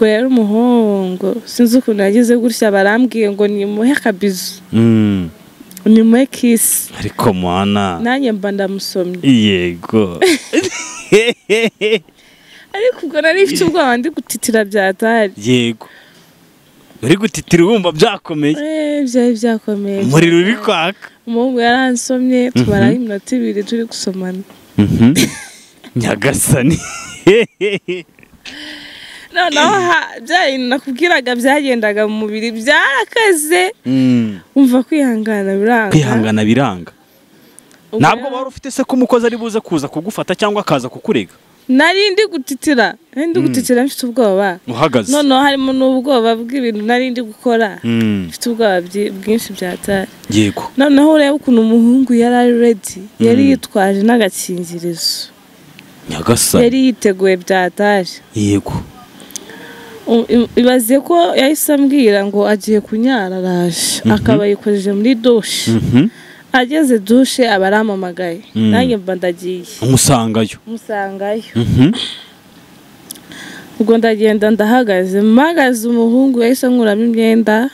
ubwo rero umuhungu sinzi ukuntu yagize gutya barambwiye ngo nimuhe akabizu nimuhe kisi ariko mwana nanjye mba ndamusomye yego ariko ubwo nari mfite ubwoba ndi gutitira byatari yego uri gutitira wumva byakomeye byari byakomeye umuriro uri kwaka umuhungu yaransomye tumaraho iminota 2 turi gusomana nyagasani noneho byari nakubwiraga byagendaga mu mubiri byarakaze umva kwihangana biranga ntabwo wari ufite se ko umukozi ari buze kuza kugufata cyangwa akaza kukurega nari ndi gutitira mfite ubwoba uhagaze noneho harimo n'ubwoba bw'ibintu nari ndi gukora mfite ubwoba bwinshi byatari yego noneho ureba ukuntu umuhungu yari ari ready yari yitwaje n'agakingirizo nyagasani yari yiteguye byatari yego ibaze ko yahise ambwira ngo agiye kunyara araje akaba yikojeje muri dushe ageze dushe aba aramamagaye nanjye mba ndagiye umusangayo ubwo ndagenda ndahagaze mpagaze umuhungu yahise ankuramo imyenda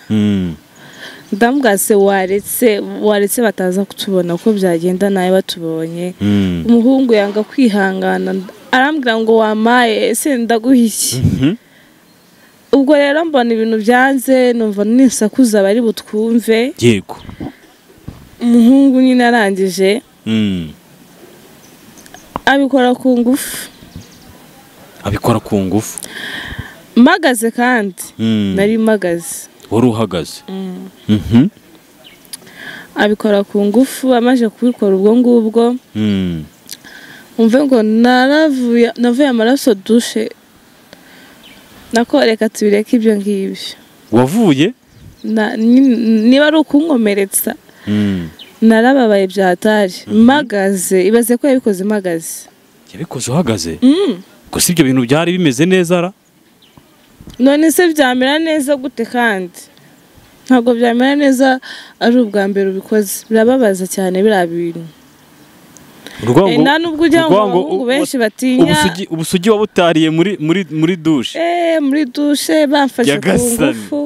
ndamubwase waretse bataza kutubona ko byagenda nawe batubonye umuhungu yanga kwihangana arambwira ngo wamaye ese ndaguha iki ubwo rero mbona ibintu byanze numva ninsakuza bari butwumve yego umuhungu nyine arangije abikora ku ngufu mpagaze kandi nari mpagaze wari uhagaze abikora ku ngufu amaze kubikora ubwo ngubwo umve ngo navuye amaraso dushe nako reka tubireke ibyo ngibyo wavuye niba ari ukunkomeretsa narababaye byatari mpagaze ibaze ko yabikoze mpagaze yabikoze uhagaze gusa ibyo bintu byari bimeze neza ra none se byamera neza gute kandi ntabwo byamera neza ari ubwa mbere ubikoze birababaza cyane biriya bintu nta nubwo ujya ngo abahungu benshi batinya ubusugi wabutariye muri dushe muri dushe bamfashe ku ngufu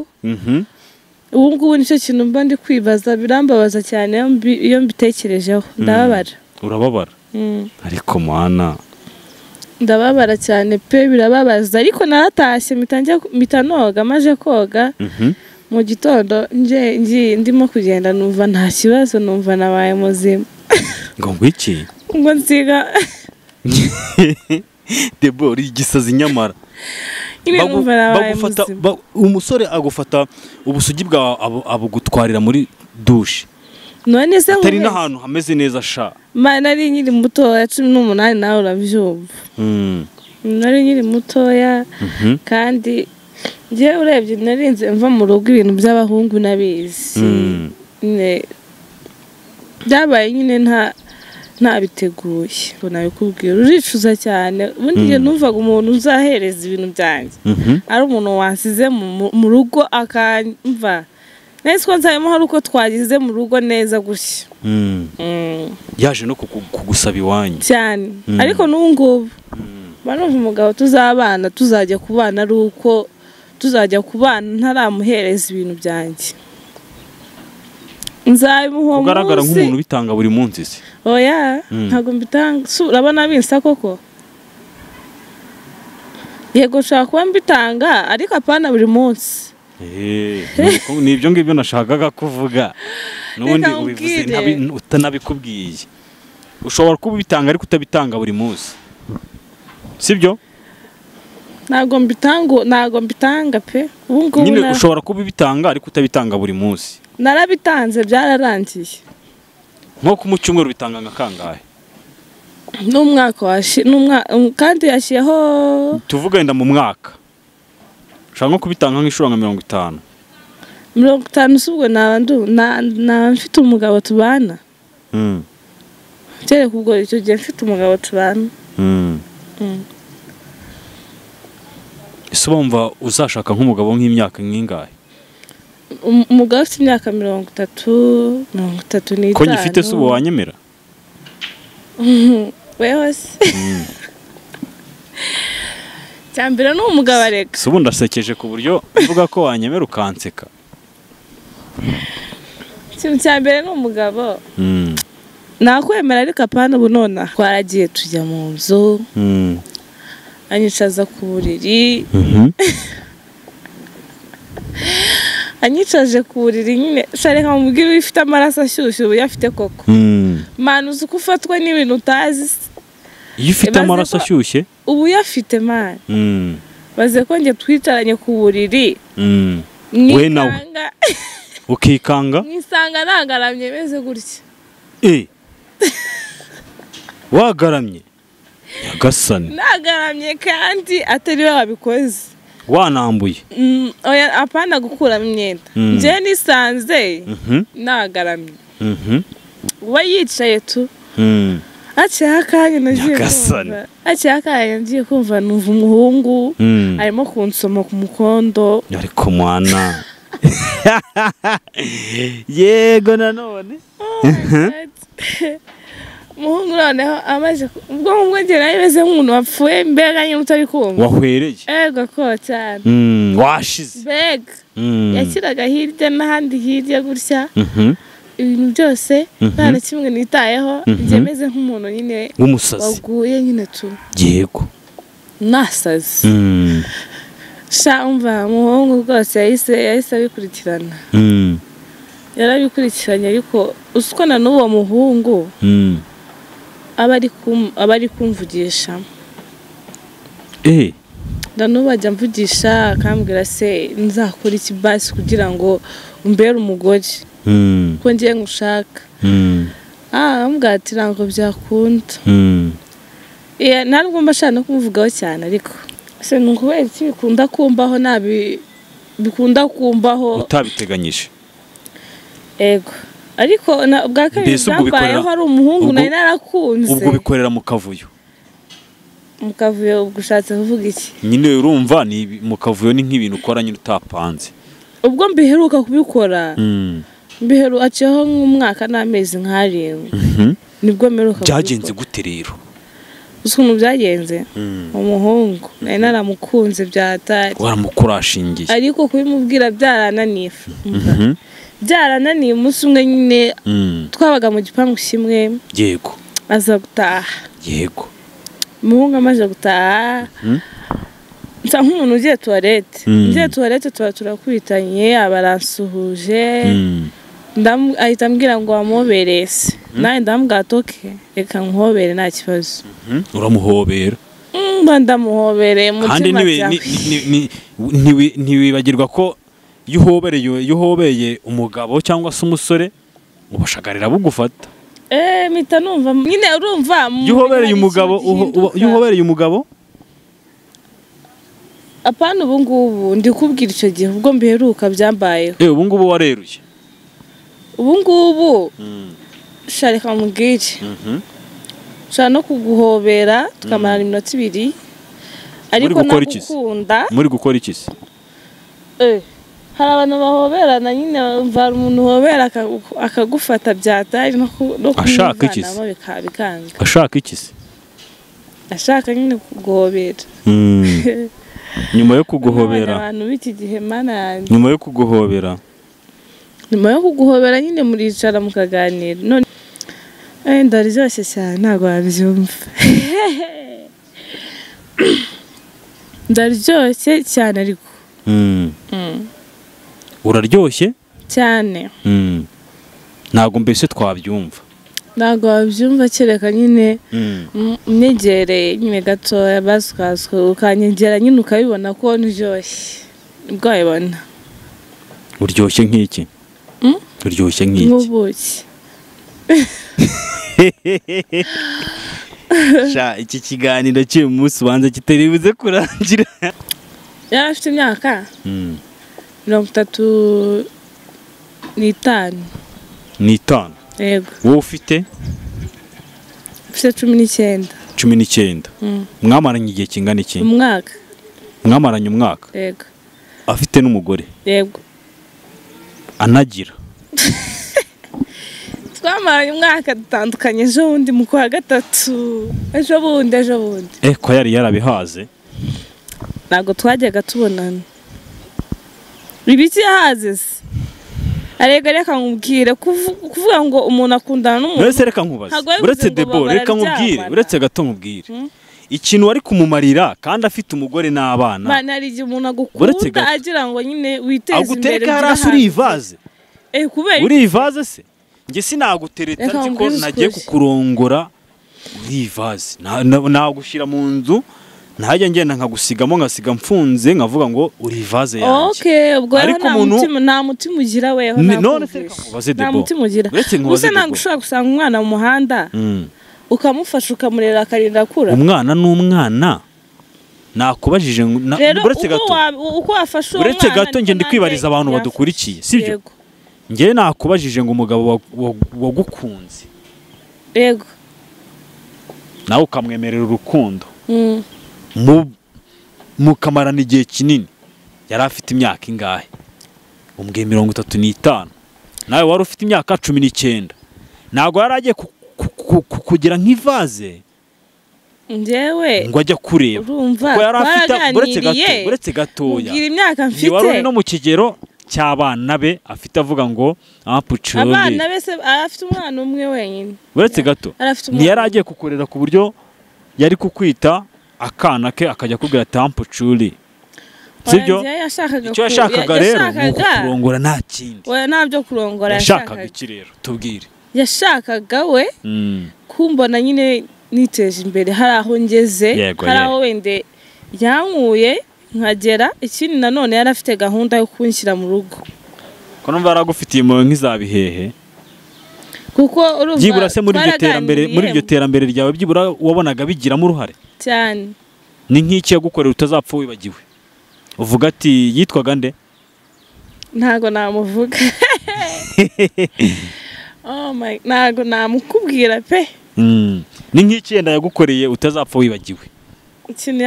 ubu ngubu nicyo kintu mba ndi kwibaza birambabaza cyane iyo mbitekerejeho ndababara urababara ariko mwana ndababara cyane pe birababaza ariko naratashye mpita noga maje koga mu gitondo ndimo kugenda numva nta kibazo numva nabaye muzima ngo ngwiki ngo nsiga debo uri igisazi nyamara bagufata umusore agufata ubusugi bwa abugutwarira muri dushe none se atari n'ahantu hameze neza sha nari nkiri mutoya 18 nawe urabyumva nari nkiri mutoya kandi njye urebye narinze mva mu rugo ibintu by'abahungu nabizi byabaye nyine ntabiteguye nabikubwira uricuza cyane ubundi njye numvaga umuntu uzahereza ibintu byanjye ari umuntu wansize mu rugo akamva nese ko nzayemo hari uko twagize mu rugo neza gushya yaje no kugusaba iwanyu cyane ariko n'ubu ngubu barumva umugabo tuzabana tuzajya kubana ari uko tuzajya kubana ntaramuhereza ibintu byanjye nzabimuha munsi ugaragara nk'umuntu bitanga buri munsi se oya ntago mbitanga urabona binsa koko yego nshaka kuba mbitanga ariko apana buri munsi nibyo ngibyo nashakaga kuvuga n'ubundi ubivuze utanabikubwiye ushobora kuba ubitanga ariko utabitanga buri munsi sibyo ntago mbitanga pe nyine ushobora kuba ubitanga ariko utabitanga buri munsi narabitanze byararangiye nko ku cyumweru bitanga nka kangahe n'umwaka kandi yashiyeho tuvuga wenda mu mwaka ushaka nko kubitanga nk'inshuro nka 50 subwo naba mfite umugabo tubana kereka ubwo icyo gihe mfite umugabo tubana ese wumva uzashaka nk'umugabo nk'imyaka nk'ingahe umugabo ufite imyaka 30 ko nyifite se ubu wanyemera wewe se cyambere ni umugabo areka si ubundi asekeje ku buryo uvuga ko wanyemera ukanseka. ikintu cyambere ni umugabo nakwemera ariko apana ubu nona twaragiye tujya mu nzu anyicaza ku buriri anyicaje ku buriri nyine shareka mubwira ufite amaraso ashyushye ubu yafite koko manu uzi ko ufatwa n'ibintu utazi. Iyo ufite amaraso ashyushye ubu yafite mani baze ko njye twicaranye ku buriri we nawe ukikanga mwisanga nagaramye meze gutya wagaramye nyagasani nagaramye kandi atari we wabikoze wanambuye oya apana gukuramo imyenda njye nisanze nagaramye we yicaye tu aciye akanya nagiye kumva numva umuhungu arimo kunsoma ku mukondo ariko mwana yego nanone umuhungu noneho amaze ubwo ngwe nabimeze nk'umuntu wapfuye mbega nyine utari kumva wahwereye ego ko cyane washize mbega yakiraga hirya n'ahandi hirya gutya ibintu byose nta na kimwe nitayeho njye meze nk'umuntu nyine w'umusazi waguye nyine tu yego nasazi umva umuhungu rwose yahise abikurikirana yarabikurikiranye ariko uko na n'uwo muhungu aba ari kumvugisha n'ubu ajya mvugisha akambwira se nzakora iki basi kugira ngo umbere umugore ko ngiye ngushaka amubwira ati ntabwo byakunda ntabwo mba ashaka no kumuvugaho cyane ariko se ni ukubera iki bikunda kumbaho bikunda kumbaho utabiteganyije ego ariko bwa kabiri byambayeho ari umuhungu nari narakunze ubwo bikorera mu kavuyo ubwo ushatse kuvuga iki nyine urumva ni mu kavuyo ni nk'ibintu ukora nyine utapanze ubwo mbiheruka kubikora aciyeho nk'umwaka n'amezi nk'arindwi nibwo mperuka byagenze gute rero ukuntu byagenze umuhungu nari naramukunze byatari waramukurashingiye ariko kubimubwira byarananiye umunsi umwe nyine twabaga mu gipangu kimwe yego aza gutaha yego umuhungu amaze gutaha nsa nk'umuntu ugiye tuwarete tuba turakwitanye abaransuhuje ahita ambwira ngo wamuhobereye se nawe ndamubwira toke reka nkuhobere nta kibazo uramuhobera ndamuhobereye mutima byawe ntiwibagirwa ko iyo uhobeye umugabo cyangwa se umusore ubashagarira bugufata mpita numva nyine urumva iyo uhobereye umugabo apana ubu ngubu ndi kubwira icyo gihe ubwo mbiheruka byambayeho ubu ngubu wareruye ubu ngubu shareka mubwire nshaka no kuguhobera tukamarana iminota 2 ariko nagukunda muri gukora iki se hari abantu bahoberana nyine mva umuntu uhobera akagufata byatari no kumwivanamo bikanga ashaka iki se ashaka nyine kuguhobera nyuma yo kuguhobera abantu b'iki gihe mana yanjye nyuma yo kuguhobera nyine muricara mukaganira none ndaryoshye cyane ntabwo wabyumva ndaryoshye cyane ariko uraryoshye cyane ntabwo mbese twabyumva ntabwo wabyumva kereka nyine mwegereye nyine gatoya basukaswe ukanyegera nyine ukabibona ko ndyoshye ubwo wabibona uryoshye nk'iki uryoshye nk'iki nk'ubuki iki kiganiro cy'uyu munsi ubanza kitaribuze kurangira yari afite imyaka 35 yego wowe ufite 19 mwamaranye igihe kingana iki umwaka mwamaranye umwaka yego afite n'umugore yego anagira twamaranye umwaka dutandukanye ejo bundi mu kwa gatatu ejo bundi ko yari yarabihaze ntabwo twajyaga tubonana. Ibiki yahaze se arega reka nkubwire kuvuga ngo umuntu akundana n'umuntu Nese reka nkubaze uretse Debo reka nkubwire uretse gato nkubwire ikintu wari kumumarira kandi afite umugore n'abana bana ari igihe umuntu agukunda agira ngo nyine witeze imbere agutereka harasi uri ivaze kubera uri ivaze se nge sinagutereta nziko nagiye kukurongora uri ivaze nagushira mu nzu ntajya ngenda nkagusigamo ngasiga mfunze nkavuga ngo uri ivaze yanjye ubwo nta mutima ugira weho none se nkubaze Debo nta mutima ugira gusa ntabwo ushobora gusanga umwana mu muhanda ukamufasha ukamurera akarinda akura. Umwana n'umwana nakubajije uretse gato uko wafasha umwana uretse gato nge ndi kwibariza abantu badukurikiye sibyo nge nakubajije ngo umugabo wagukunze yego nawe ukamwemerera urukundo mukamarana igihe kinini yari afite imyaka ingahe umbwiye 35 nawe wari ufite imyaka 19 ntabwo yari agiye kugira nk'ivaze njyewe ngo ajya kureba ko yari afite uretse gatoya mugira imyaka mfite wari no mu kigero cy'abana be afite avuga ngo apucure abana be se afite umwana umwe wenyine uretse gato ntiyari agiye kukorera ku buryo yari kukwita akana ke akajya kubwira tampucure sibyo icyo yashakaga rero kurongora nta kindi oya ntabyo kurongora yashakaga iki rero tubwire yashakaga we kumbona nyine niteje imbere hari aho ngeze hari aho wende yankuye nkagera ikindi nanone yari afite gahunda yo kunshyira mu rugo ko numva yaragufitiye mu nk'izabihehe kuko urumva byibura se muri iryo terambere ryawe byibura wabonaga bigiramo uruhare cyane ni nk'iki yagukorera utazapfa wibagiwe uvuga ati yitwaga nde ntago namuvuga ntago namukubwira pe ni nk'iki yenda yagukoreye utazapfa wibagiwe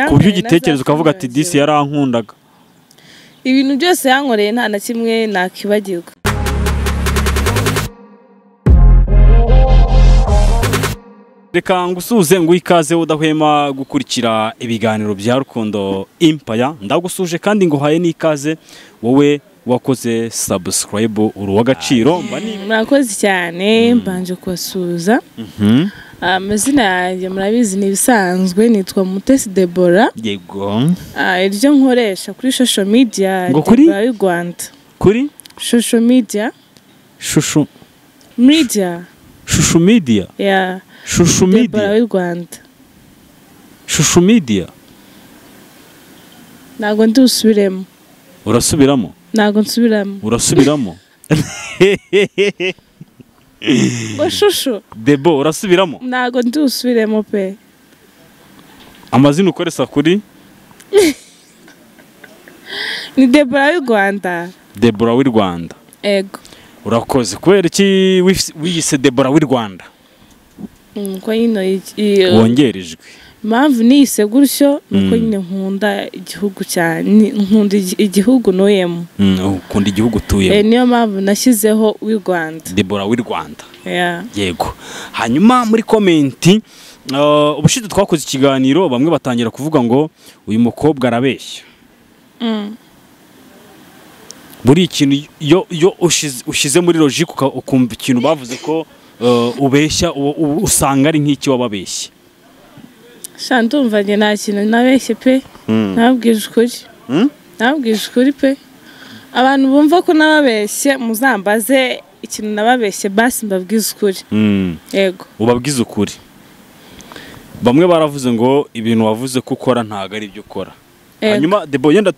ku buryo ugitekereza ukavuga ati disi yarankundaga ibintu byose yankoreye nta na kimwe nakibagirwa. Reka ngusuze ngo ikaze udahwema gukurikira ibiganiro bya Rukundo Empire ndagusuje kandi ngo haye n'ikaze wowe wakoze subscribe uruwa gaciro murakoze cyane mbanje kubasuza amazina yanjye murabizi ni bisanzwe nitwa Mutesi Deborah yego iryo nkoresha kuri social media Deborah y'u Rwanda kuri social media shushu media yeah Shushu media Deborah y'u Rwanda Shushu media ntago ndusubiremo urasubiramo ntago nsubiramo urasubiramo ngo shushu Debo urasubiramo ntago ndusubiremo pe amazina ukoresha kuri ni Deborah y'u Rwanda Deborah y'u Rwanda ego urakoze kubera iki wiyise Deborah y'u Rwanda ko nyine wongerejwe impamvu niyise gutyo nuko nyine nkunda igihugu cyane nkunda igihugu noyemo ukunda igihugu tuyemo niyo mpamvu nashyizeho w'u Rwanda Deborah y'u Rwanda yego hanyuma muri komenti ubushize twakoze ikiganiro bamwe batangira kuvuga ngo uyu mukobwa arabeshya buri ikintu yo ushize muri logique ukumva ikintu bavuze ko ubeshya usanga ari nk'iki wababeshye ndumva njye nta kintu nabeshye pe nabwije ukuri pe abantu bumva ko nababeshye muzambaze ikintu nababeshye basi mbabwize ukuri yego ubabwize ukuri bamwe baravuze ngo ibintu wavuze ko ukora ntago ari ibyo ukora hanyuma Debo yenda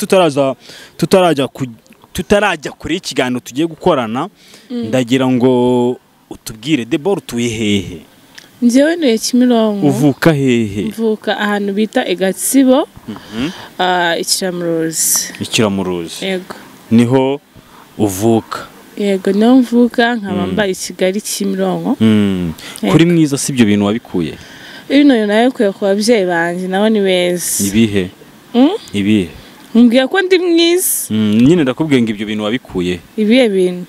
tutarajya kuri ikiganiro tugiye gukorana ndagira ngo utubwire Debo utuye hehe njyewe ntuye Kimironko uvuka hehe mvuka ahantu bita Igatsibo Ikiramuruzi yego niho uvuka yego niho mvuka nkaba mbaye i Kigali Kimironko kuri mwiza si ibyo bintu wabikuye ibintu nabikuye ku babyeyi banjye nabo ni beza ibihe mbwiye ko ndi mwiza nyine ndakubwiye ngo ibyo bintu wabikuye ibihe bintu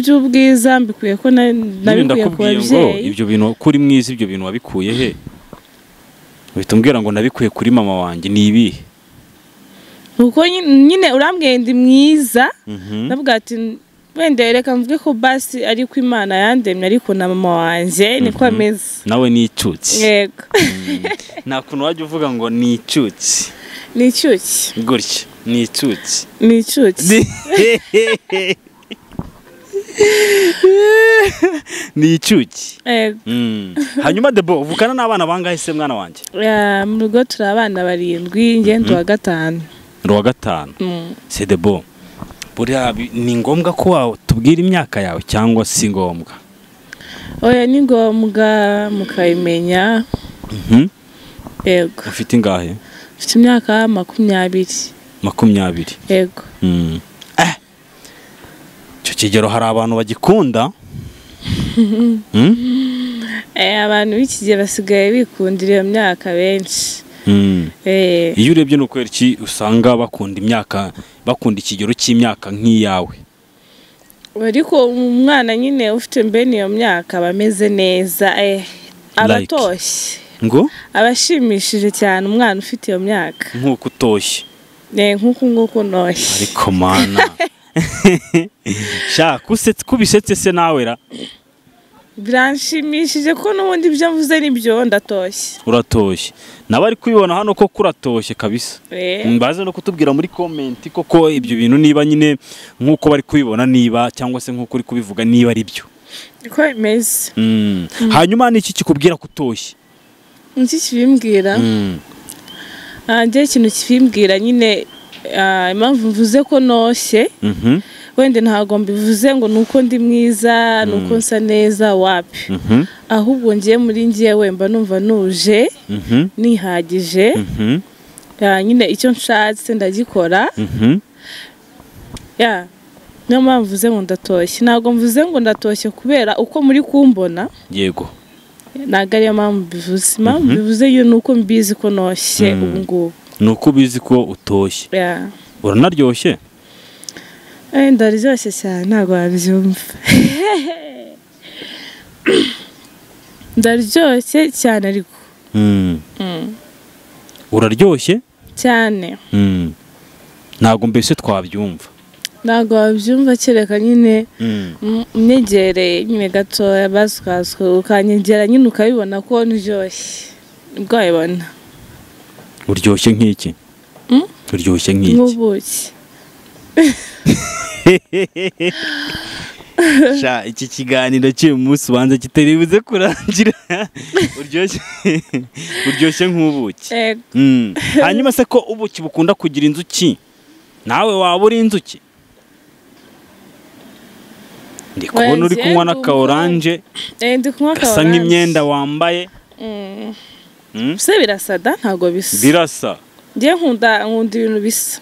by'ubwiza mbikuye ko nabikuye ku babyeyi ibyo bintu kuri mwiza ibyo bintu wabikuye he uhita umbwira ngo nabikuye kuri mama wanjye ni ibihe? Uko nyine urambwiye ndi mwiza ndavuga ati wenda reka mvuge ko basi ariko Imana yandemye ariko na mama wanjye niko ameze. Nawe ni icyuki. Yego. Nta kuntu wajya uvuga ngo ni icyuki. Ni icyuki. Gutya ni icyuki. Ni icyuki. Ni icyuki. Yego. Hanyuma Debo uvukana n'abana bangahe se mwana wanjye? Mu rugo turi abana 7 ngendo wa 5. Wa 5. Se Debo buriya ni ngombwa ko tubwira imyaka yawe cyangwa si ngombwa? Oya ni ngombwa mukayimenya. Yego. Ufite ingahe? Ufite imyaka 20. 20. Yego. Cyo kigero hari abantu bagikunda? Abantu b'iki gihe basigaye bikundira iyo myaka benshi. Iyo urebye nuko iki usanga bakunda imyaka, bakunda ikigero cy'imyaka nk'iyawe. Ariko umwana nyine ufite mbene iyo myaka bameze neza abatoshye. Ngo abashimishije cyane umwana ufite iyo myaka. Nkuko utoshye. Nkuko noshye. Ariko mana. Sha kubisetse se nawe ra? Biranshimishije ko n'ubundi byo mvuze nibyo ndatoshye. Uratoshye. Nabari kubibona hano ko kuratoshye kabisa. Mbaze no kutubwira muri comment koko ibyo bintu niba nyine nkuko bari kubibona niba cyangwa se nkuko uri kubivuga niba ari byo. Ko imeze. Hanyuma ni iki kikubwira kutoshye? Iki kibimbwira? Nje ikintu kibimbwira nyine impamvu mvuze ko noshye. Wende ntago mbivuze ngo nuko ndi mwiza nuko nsa neza wapi. Ahubwo ngiye muri ngiye wemba numva nuje nihagije. Nyine icyo nshatse ndagikora. Niyo mpamvu mvuze ngo ndatoshye. Ntago mvuze ngo ndatoshye kubera uko muri kumbona. Yego. Ntago ariyo mpamvu bivuze. Impamvu bivuze yo nuko mbizi ko noshye ubu ngubu. Nuko ubizi ko utoshye. Uranaryoshye? Ndaryoshye cyane ntago wabyumva. Ndaryoshye cyane ariko. Uraryoshye? Cyane. Ntago mbese twabyumva. Ntago wabyumva kereka nyine mnegereye nyine gatoya basukaswe ukanyegera nyine ukabibona ko ndyoshye. Ubwo wabibona. Uryoshye nk'iki? Uryoshye nk'iki? Nk'ubuki. Sha iki kiganiro cy'uyu munsi ubanza kitaribuze kurangira. Uryoshye nk'ubuki. Hanyuma se ko ubuki bukunda kugira inzuki, nawe waba uri inzuki? Ndi kubona uri kunywa n'aka oranje. Ndi kunywa ka oranje. Gasa nk'imyenda wambaye. Se birasada ntago bisa. Birasa. Ngiye nkunda ibintu bisa.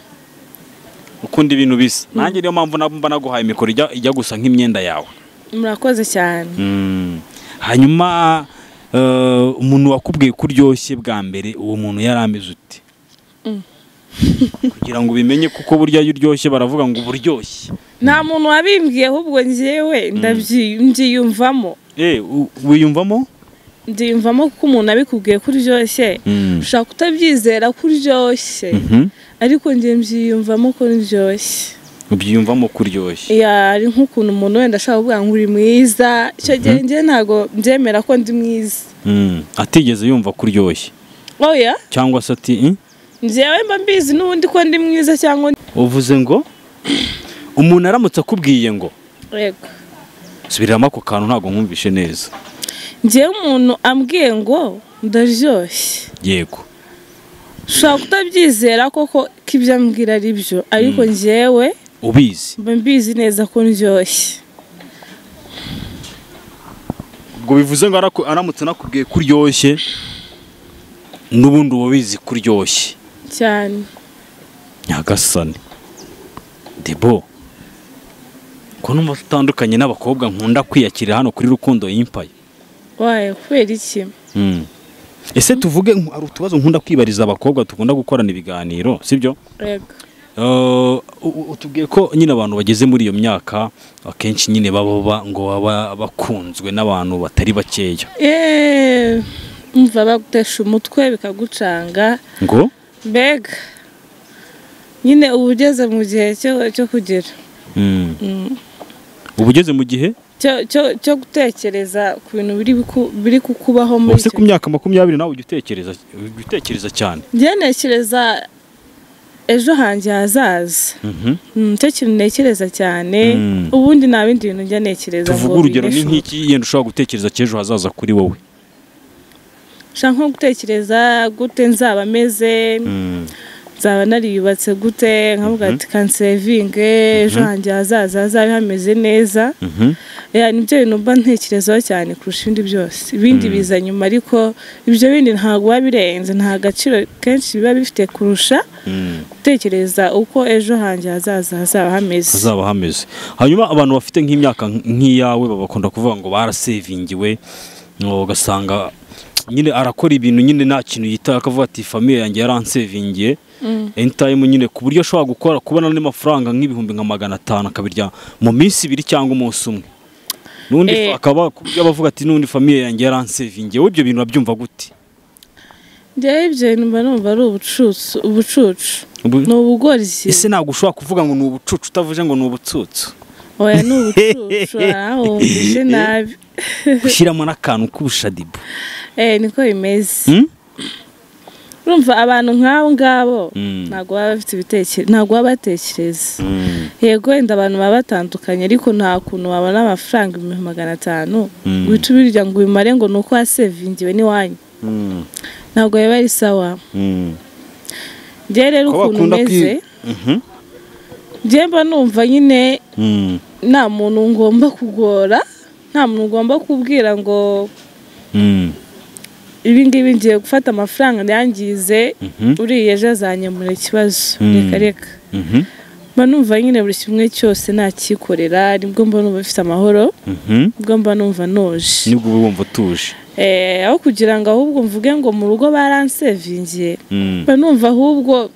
Ukunda ibintu bisa. Nanjye niyo mpamvu nabumva naguhaye mikoro ijya gusa nk'imyenda yawe. Murakoze cyane. Hanyuma umuntu wakubwiye ko uryoshye bwa mbere uwo muntu yarameze ute? Kugira ngo ubimenye kuko burya iyo uryoshye baravuga ngo uburyoshye. Nta muntu wabimbwiye ahubwo ngiyewe ndabyiyumvamo. Wiyumvamo? Ndiyumvamo ko umuntu abikubwiye ko uryoshye ushaka kutabyizera ko uryoshye ariko ngiye mbyiyumvamo ko uryoshye. Ubyiyumvamo ko uryoshye? Ari nk'ukuntu umuntu wenda ashaka kuvuga ngo uri mwiza icyo gihe ngiye ntago mbyemera ko ndi mwiza. Atigeze yumva ko uryoshye? Oya. Cyangwa se ati ngiyewe mba mbizi n'ubundi ko ndi mwiza cyangwa uvuze ngo umuntu aramutse akubwiye ngo yego subiramo ako kantu ntago nkumvishe neza. Ngiye umuntu ambwiye ngo ndaryoshye. Yego. Ushaka kutabyizera koko k'ibyo ambwira ari byo ariko ngiyewe ubizi. Mba mbizi neza ko ndyoshye. Ubwo bivuze ngo aramutse nakubwiye ko uryoshye n'ubundi ubizi ko uryoshye cyane. Nyagasani Debo ko numva tutandukanye n'abakobwa nkunda kwiyakira hano kuri Rukundo Empire. Waye kubera iki? Ese tuvuge ari utubazo nkunda kwibariza abakobwa tukunda gukorana ibiganiro sibyo? Yego. Utubwiye ko nyine abantu bageze muri iyo myaka akenshi nyine baba ngo baba bakunzwe n'abantu batari bakeya. umva bagutesha umutwe bikagucanga ngo mbega nyine uba ugeze mu gihe cyo kugira uba ugeze mu gihe cyo gutekereza ku bintu biri kukubaho muri icyo ku myaka 20 nawe ujya utekereza cyane njye ntekereza ejo hanjye hazaza nicyo kintu ntekereza cyane ubundi nta bindi bintu njya ntekereza tuvuga urugero ni nk'iki yenda ushobora gutekereza cy'ejo hazaza kuri wowe nshaka nko gutekereza gute nzaba meze nzaba nariyubatse gute nkavuga ati kansevinge ejo hanjye hazaza hazabe hameze neza nibyo bintu mba ntekerezaho cyane kurusha ibindi byose ibindi biza nyuma ariko ibyo bindi ntabwo biba birenze nta gaciro kenshi biba bifite kurusha gutekereza uko ejo hanjye hazaza hazaba hameze hanyuma abantu bafite nk'imyaka nk'iyawe bakunda kuvuga ngo barasevingiwe ugasanga nyine arakora ibintu nyine nta kintu yita akavuga ati famiye yanjye yaransevingiye anytime nyine ku buryo ashobora kubona n'amafaranga nk'ibihumbi nka 500 akabirya mu minsi 2 cyangwa umunsi umwe nundi akaba bavuga ati nundi famiye yanjye yaransevingiye ibyo bintu babyumva gute Njyewe ibyo bintu mba numva ari ubucucu ni ubugoryi ese ntabwo ushobora kuvuga ngo ni ubucucu utavuze ngo ni ubutsutsu oya ni ubucucu ahumvise nabi ushyiramo n'akantu k'ubushadibu niko bimeze urumva abantu nk'abo ngabo ntabwo baba bafite ibitekerezo ntabwo baba batekereza yego wenda abantu baba batandukanye ariko nta kuntu wabona amafaranga 500 guhita ubirya ngo ubimare ngo ni uko wasevingiwe n'iwanyu ntabwo biba ari sawa njye rero ukuntu umeze njye mba numva nyine nta muntu ngomba kugora nta muntu ugomba kubwira ngo ibi ngibi ngiye gufata amafaranga yangize uriye ejo azanyemura ikibazo reka mba numva nyine buri kimwe cyose nakikorera nibwo mba numva bifite amahoro nibwo mba numva noje nibwo uba wumva utuje aho kugira ngo ahubwo mvuge ngo mu rugo baransevingiye mba numva ahubwo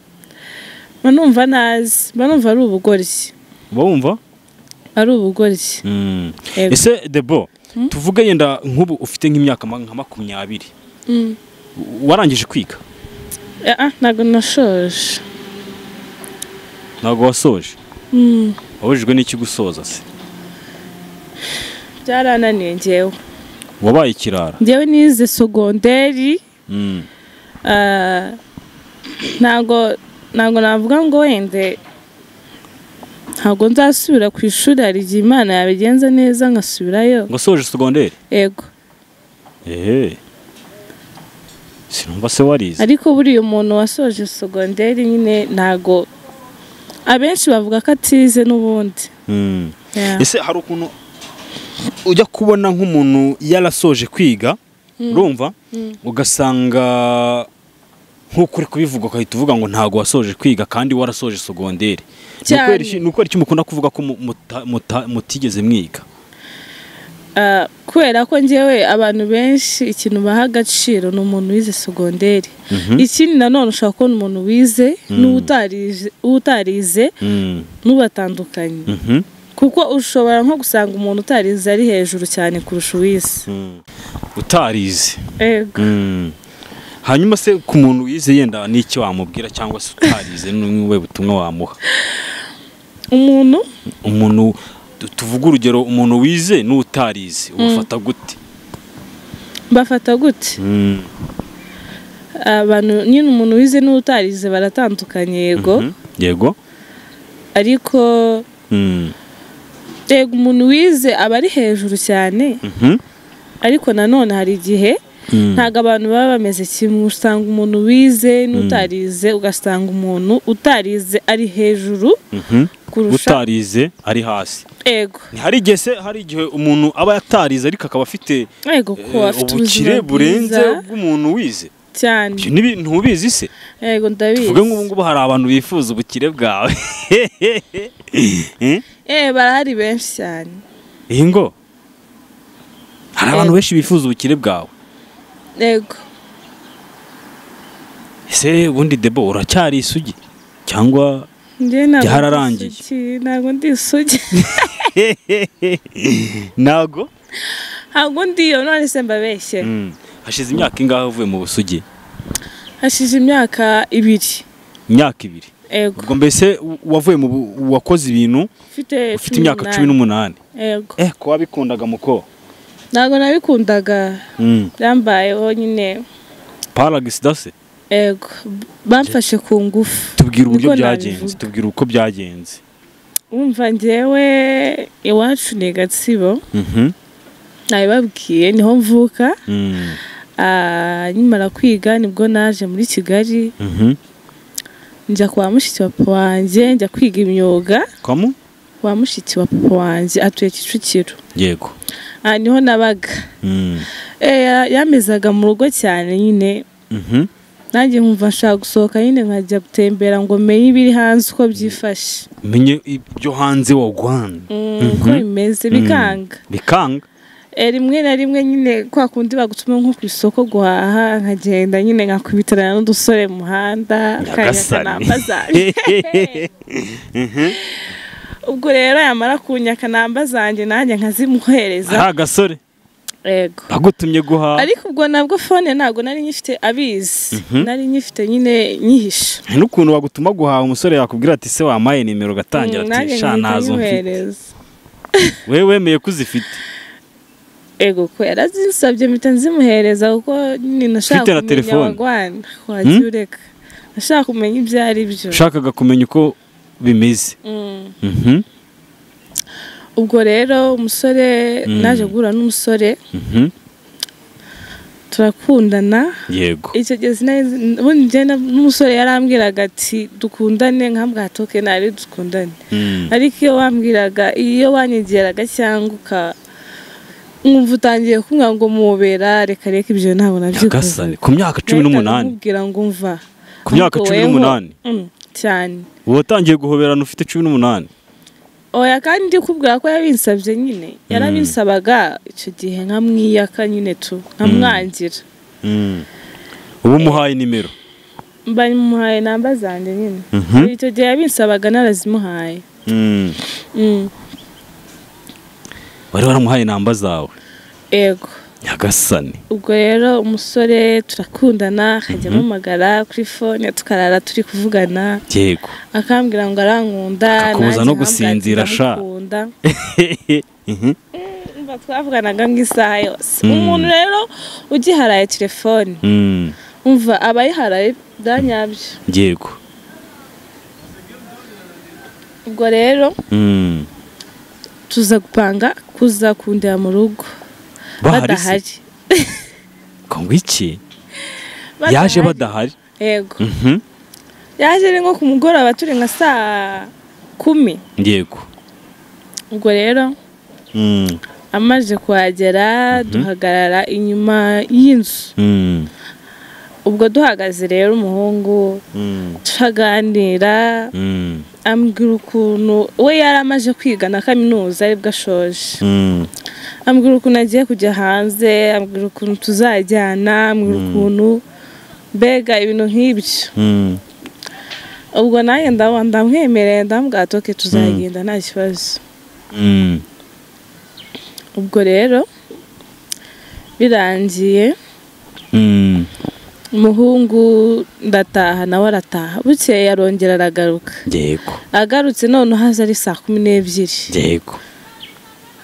mba numva nazi mba numva ari ubugoryi uba wumva ari ubugoryi ese Debo tuvuge yenda nk'ubu ufite nk'imyaka nka 20 warangije kwiga ntabwo nashoje ntabwo wasoje wabujijwe n'iki gusoza se byarananiye njyewe wabaye ikirara njyewe nize sogonderi ntabwo navuga ngo wende ntabwo nzasubira ku ishuri hari igihe Imana yabigenza neza nkasubirayo ngo soje sogonderi yego sinumva se warize ariko buriya umuntu wasoje sogonderi nyine ntago abenshi bavuga ko atize n'ubundi ese hari ukuntu ujya kubona nk'umuntu yarasoje kwiga urumva ugasanga nk'uko uri kubivuga ukahita uvuga ngo ntago wasoje kwiga kandi warasoje sogonderi nuko iki mukunda kuvuga ko mutigeze mwiga kubera ko njyewe abantu benshi ikintu baha agaciro ni umuntu wize sogonderi ikindi nanone ushobora kubona umuntu wize n'utarize n'ubatandukanye kuko ushobora nko gusanga umuntu utarize ari hejuru cyane kurusha uwize utarize hanyuma se ku muntu wize yenda n'iki wamubwira cyangwa se utarize n'umwe butumwa wamuha umuntu tuvuga urugero umuntu wize n'utarize ubafata gute bafata gute abantu nyine umuntu wize n'utarize baratandukanye yego ariko yego umuntu wize aba ari hejuru cyane ariko nanone hari igihe ntabwo abantu baba bameze kimwe usanga umuntu wize n'utarize ugasanga umuntu utarize ari hejuru kurusha utarize ari hasi yego hari igihe umuntu aba yatarize ariko akaba afite ubukire burenze bw'umuntu wize cyane ntubizi se yego ndabizi tuvuge nk'ubu ngubu hari abantu bifuza ubukire bwawe barahari benshi cyane ngo hari abantu benshi bifuza ubukire bwawe yego ese ubundi Debo uracyari isugi cyangwa byararangiye ntabwo ndi isugi ntabwo ndiyo none se mbabeshye hashize imyaka ingahe uvuye mu busugi? hashize imyaka 2. Imyaka 2. Ego. Ubwo mbese wavuye mu wakoze ibintu ufite imyaka 18. Ego. Ko wabikundaga muko? Ntago nabikundaga. Byambayeho nyine. Paragisdase? Ego. Bamfashe ku ngufu. Tubwira uburyo byagenze, tubwira uko byagenze. Umva njyewe iwacu ni Gatsibo. Nabibabwiye niho mvuka. Nyimara kwiga nibwo naje muri Kigali. Njya kwa mushiki wa papa wanjye, njya kwiga imyuga. Kamu? Kwa mushiki wa papa wanjye atuye Kicukiro. Yego. Niho nabaga. Yamezaga mu rugo cyane nyine. Nanjye nkumva nshaka gusohoka nyine nkajya gutembera ngo menye ibiri hanze uko byifashe. Menye ibyo hanze wa Rwanda. Uko bimeze bikanga. Bikanga? Rimwe na rimwe nyine kwa kundi bagutuma nko ku isoko guhaha nkagenda nyine nkakubitana n'udusore mu muhanda kanyaka namba zanjye. Ubwo rero yamara kunyaka namba zanjye nanjye nkazimuhereza. Agasore? Ego. Bagutumye guhaha? Ariko ubwo nabwo phone ntago nari nyifite abizi. Nari nyifite nyine nyihisha. N'ukuntu bagutuma guhaha umusore yakubwira ati se wamaye nimero gatangira ati sha nazo mfite. Wewe wemeye kuzifite? Ego ko yarazinsabye mpita nzimuhereza kuko nyine nashaka kumenya wagwana wagiureka. Nashaka kumenya ibyo ari byo. Shakaga kumenya uko bimeze. Ubwo rero umusore naje gura n'umusore. Turakundana. Yego. Icyo gihe ubundi njyana n'umusore yarambwiraga ati dukundane nkambwa atoke nari dukundane. Ariko iyo wambwiraga iyo wanyegeraga cyangwa umva utangiye kumwa ngo mubera reka ibyo ntabwo nabyukoze. Ku myaka 18. Nkubwira ngo umva. Ku myaka 18. Cyane. Uwo tangiye guhoberana ufite 18. Oya kandi ndikubwira ko yabinsabye nyine. Yarabinsabaga icyo gihe nkamwiyaka nyine tu nkamwangira. Ubu muhaye nimero? Mbani muhaye namba zanjye nyine. Icyo gihe yabinsabaga narazimuhaye. Wari waramuhaye namba zawe? Ego. Nyagasani. Ubwo rero umusore turakundana akajya amamagara kuri phone tukarara turi kuvugana. Yego. Akambwira ngo arankunda akakubuza no gusinzira sha. Mba twavuganaga nk'isaha yose. Umuntu rero ugiharaye telefone. Umva abayiharaye danyabyo. Yego. Ubwo rero tuza gupanga kuza kundera mu rugo. Badahari. Kongo iki? Yaje badahari? Yego. Yaje nko ku mugoroba turi nka saa 10. Yego. Ubwo rero amaje kuhagera duhagarara inyuma y'inzu. Ubwo duhagaze rero umuhungu turaganira. Ambwira ukuntu we yaramaje kwiga na kaminuza aribwo ashoje. Ambwira ukuntu agiye kujya hanze, ambwira ukuntu tuzajyana, ambwira ukuntu mbega ibintu nk'ibyo. Ubwo naye ndamwemereye ndambwira atoke tuzagenda nta kibazo. Ubwo rero birangiye umuhungu ndataha nawe arataha bukeye yarongera aragaruka. Yego. Agarutse none haza ari saa 12. Yego.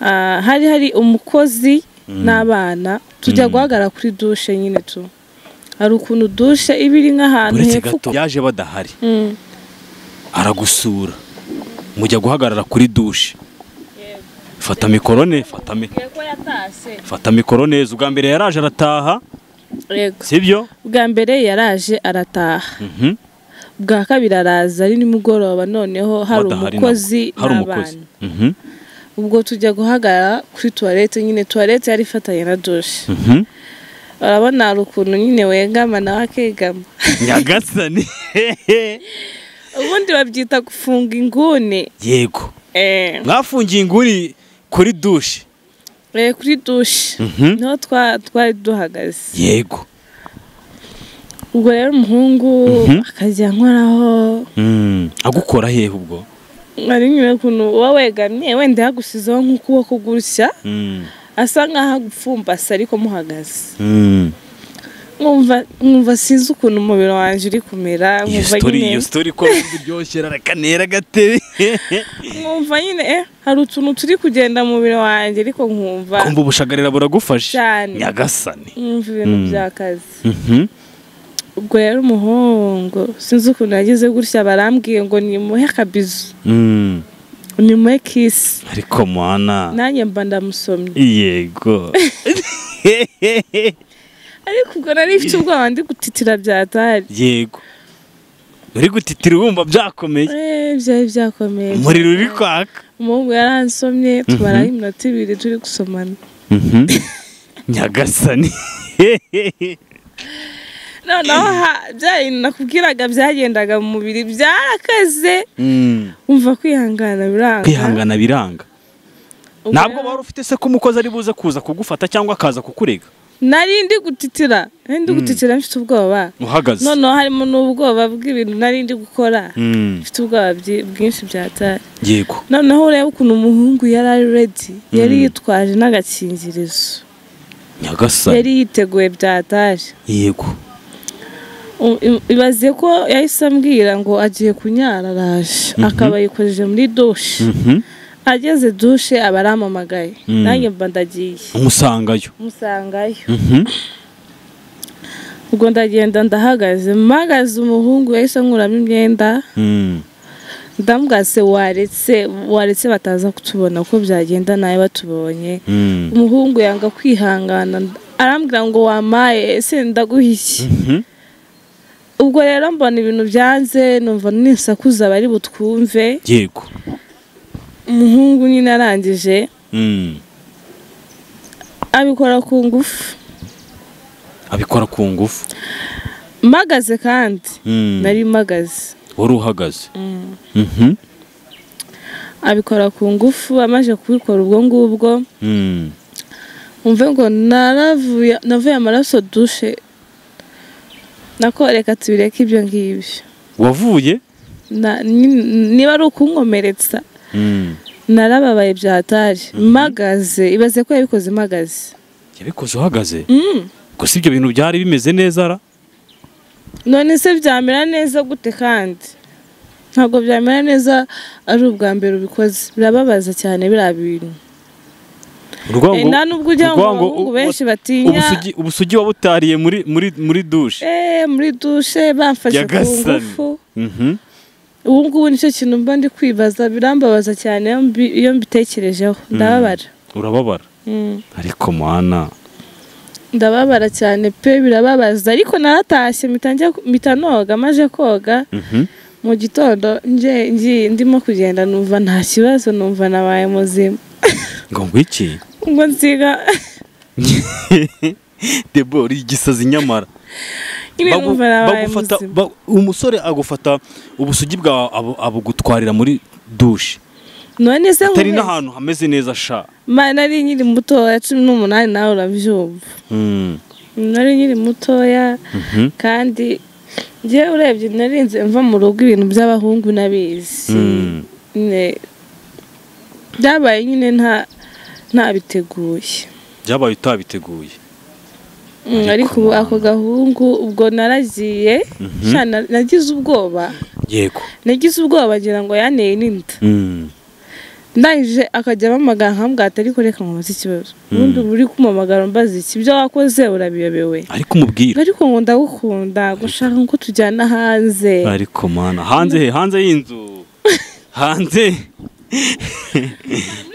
Hari umukozi n'abana tujya guhagara kuri douche nyine tu. Hari ukuntu douche ibiri nk'ahantu hepfo. Yaje badahari. Aragusura. Mujya guhagarara kuri douche. Yego. Fata mikorone, fata mikorone ubwa mbere yaraje arataha. Yego. Sibyo? Ubwa mbere yaraje arataha. Ubwa kabiri araza ari nimugoroba noneho hari umukozi n'abana. Ubwo tujya guhagarara kuri toilette nyine toilette yari ifatanye na douche. Urabona ukuntu nyine wengama nawe akegama. Nyagasani. Ubundi babyita gufunga inguni. Yego. Mwafungiye inguni kuri douche. Kuri douche. No twari duhagaze. Yego. Ubwo rero umuhungu akajya nkoraho. Agukora hehe ubwo? Ari nyine kuntu wawegamye wenda yagusizeho nk'ukuboko gutya. Asa nkaho agupfumbase ariko muhagaze. nkumva sinzi ukuntu umubiri wanjye uri kumera, nkumva nyine iyo story ko biryoshye rakanera gatebe nkumva nyine hari utuntu turi kugenda mu mubiri wanjye ariko nkumva ubushagarira buragufasha cyane nyagasani, nkumva ibintu by'akazi. Ubwo rero umuhungu sinzi ukuntu yagize gutya, barambwiye ngo nimuhe akabizu, nimuhe kisi, ariko mwana nanjye mba ndamusomye. yego ariko ubwo nari mfite ubwoba ndi gutitira byatari. yego uri gutitira wumva byakomeye? Byari byakomeye, umuriro uri kwaka. umuhungu yaransomye tumara iminota 2 turi gusomana. nyagasani noneho byari nakubwiraga byagendaga mu mubiri byarakaze, umva kwihangana biranga. Ntabwo wari ufite se ko umukozi ari buze kuza kugufata cyangwa akaza kukurega? Nari ndi gutitira mfite ubwoba uhagaze, noneho harimo n'ubwoba bw'ibintu nari ndi gukora, mfite ubwoba bwinshi byatari. yego noneho ureba ukuntu umuhungu yari ari ready, yari yitwaje n'agakingirizo, nyagasani yari yiteguye byatari. yego ibaze ko yahise ambwira ngo agiye kunyara, araje akaba yikojeje muri dushe. ageze dushe aba arampamagaye, nanjye mba ndagiye umusangayo. ubwo ndagenda ndahagaze, umuhungu yahise ankuramo imyenda, ndamubwira se waretse bataza kutubona ko byagenda nawe batubonye. umuhungu yanga kwihangana, arambwira ngo wamaye ese ndaguha iki? ubwo rero mbona ibintu byanze, numva nisakuza bari butwumve. yego umuhungu nyine arangije abikora ku ngufu. mpagaze kandi nari mpagaze. wari uhagaze? abikora ku ngufu, amaze kubikora ubwo ngubwo umve ngo navuye amaraso dushe. nako reka tubireke ibyo ngibyo. wavuye? niba ari ukunkomeretsa narababaye byatari. mpagaze, ibaze ko yabikoze mpagaze. yabikoze uhagaze? gusa ibyo bintu byari bimeze neza ra? none se byamera neza gute? kandi ntabwo byamera neza ari ubwa mbere ubikoze. birababaza cyane biriya bintu. nta nubwo ujya ngo abahungu benshi batinya ubusugi wabutariye muri dushe. muri dushe bamfashe ku ngufu. ubu ngubu nicyo kintu mba ndi kwibaza, birambabaza cyane iyo mbitekerejeho. ndababara. urababara? ariko mwana ndababara cyane pe, birababaza. ariko naratashye mpita noga, maje koga mu gitondo ndimo kugenda numva nta kibazo, numva nabaye muzima. ngo ngwiki ngo nsiga Debo uri igisazi nyamara. umusore agufata ubusugi bwa abugutwarira muri dushe. none se atari n'ahantu hameze neza sha. nari nkiri mutoya 18, nawe urabyumva. nari nkiri mutoya kandi njye urebye narinze mva mu rugo ibintu by'abahungu nabizi. byabaye nyine ntabiteguye. byabaye utabiteguye? ariko ako gahungu ubwo naragiye, nagize ubwoba. yego nagize ubwoba ngira ngo yaneye n'inda. ndangije akajya amamagara nkambwira ariko reka nkubaze ikibazo. ubundi uri kumamagara mbaza iki? ibyo wakoze urabiyobewe. ariko umubwira ariko ngo ndagukunda, gushaka ngo tujyana hanze. ariko mana hanze he? hanze y'inzu? hanze